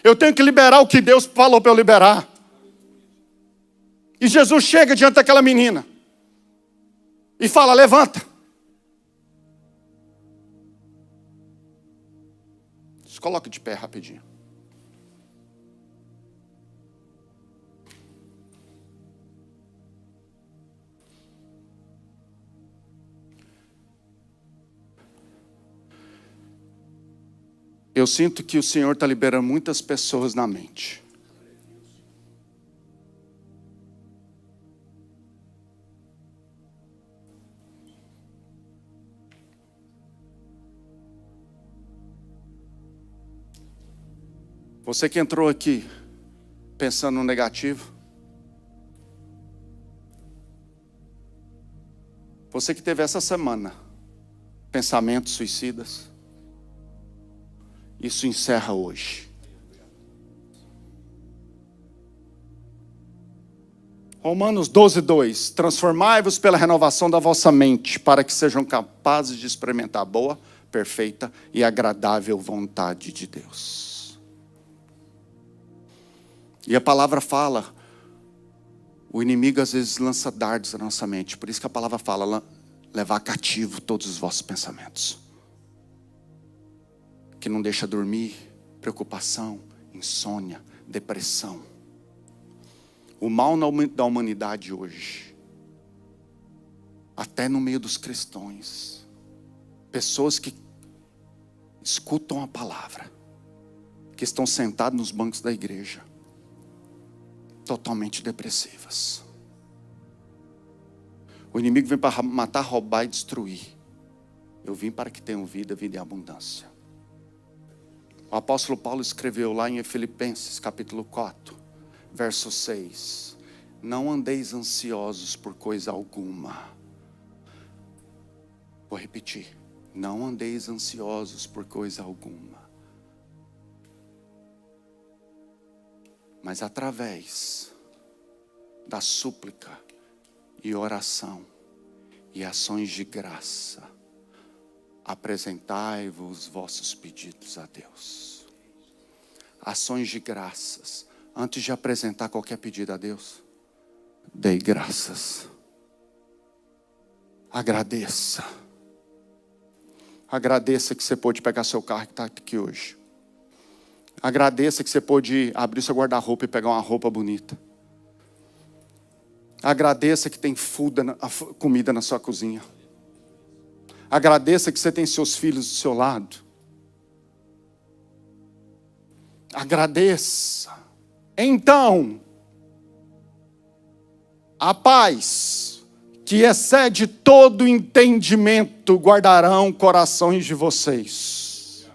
Eu tenho que liberar o que Deus falou para eu liberar. E Jesus chega diante daquela menina e fala, levanta. Se coloca de pé rapidinho. Eu sinto que o Senhor está liberando muitas pessoas na mente. Você que entrou aqui pensando no negativo. Você que teve essa semana pensamentos suicidas. Isso encerra hoje. Romanos 12:2. Transformai-vos pela renovação da vossa mente, para que sejam capazes de experimentar a boa, perfeita e agradável vontade de Deus. E a palavra fala, o inimigo às vezes lança dardos na nossa mente. Por isso que a palavra fala, levar cativo todos os vossos pensamentos. Que não deixa dormir, preocupação, insônia, depressão. O mal da humanidade hoje, até no meio dos cristãos, pessoas que escutam a palavra, que estão sentados nos bancos da igreja, totalmente depressivas. O inimigo vem para matar, roubar e destruir. Eu vim para que tenham vida, vida em abundância. O apóstolo Paulo escreveu lá em Filipenses capítulo 4, verso 6. Não andeis ansiosos por coisa alguma. Vou repetir. Não andeis ansiosos por coisa alguma. Mas através da súplica e oração e ações de graça, apresentai-vos os vossos pedidos a Deus. Ações de graças. Antes de apresentar qualquer pedido a Deus, dê graças. Agradeça. Agradeça que você pôde pegar seu carro que está aqui hoje. Agradeça que você pôde abrir seu guarda-roupa e pegar uma roupa bonita. Agradeça que tem comida na sua cozinha. Agradeça que você tem seus filhos do seu lado. Agradeça. Então, a paz, que excede todo entendimento, guardarão corações de vocês.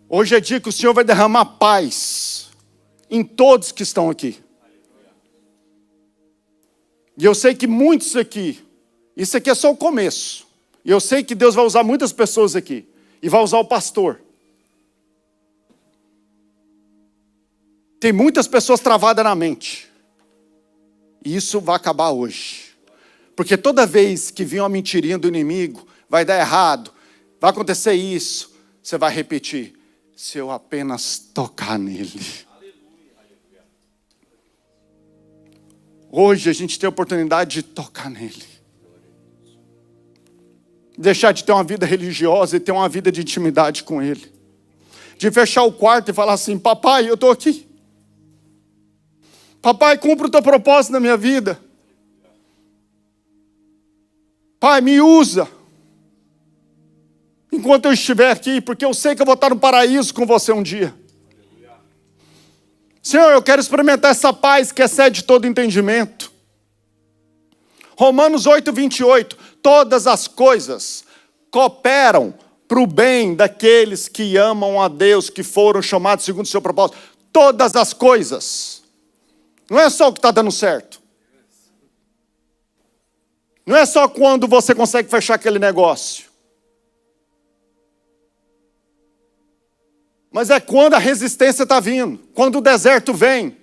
Hoje é dia que o Senhor vai derramar paz em todos que estão aqui. E eu sei que muitos aqui, isso aqui é só o começo. E eu sei que Deus vai usar muitas pessoas aqui. E vai usar o pastor. Tem muitas pessoas travadas na mente. E isso vai acabar hoje. Porque toda vez que vir uma mentirinha do inimigo, vai dar errado, vai acontecer isso, você vai repetir, se eu apenas tocar nele. Hoje a gente tem a oportunidade de tocar nele. Deixar de ter uma vida religiosa e ter uma vida de intimidade com ele. De fechar o quarto e falar assim, papai, eu estou aqui. Papai, cumpra o teu propósito na minha vida. Pai, me usa. Enquanto eu estiver aqui, porque eu sei que eu vou estar no paraíso com você um dia. Senhor, eu quero experimentar essa paz que excede todo entendimento. Romanos 8:28. Todas as coisas cooperam para o bem daqueles que amam a Deus, que foram chamados segundo o seu propósito. Todas as coisas. Não é só o que está dando certo. Não é só quando você consegue fechar aquele negócio. Mas é quando a resistência está vindo. Quando o deserto vem.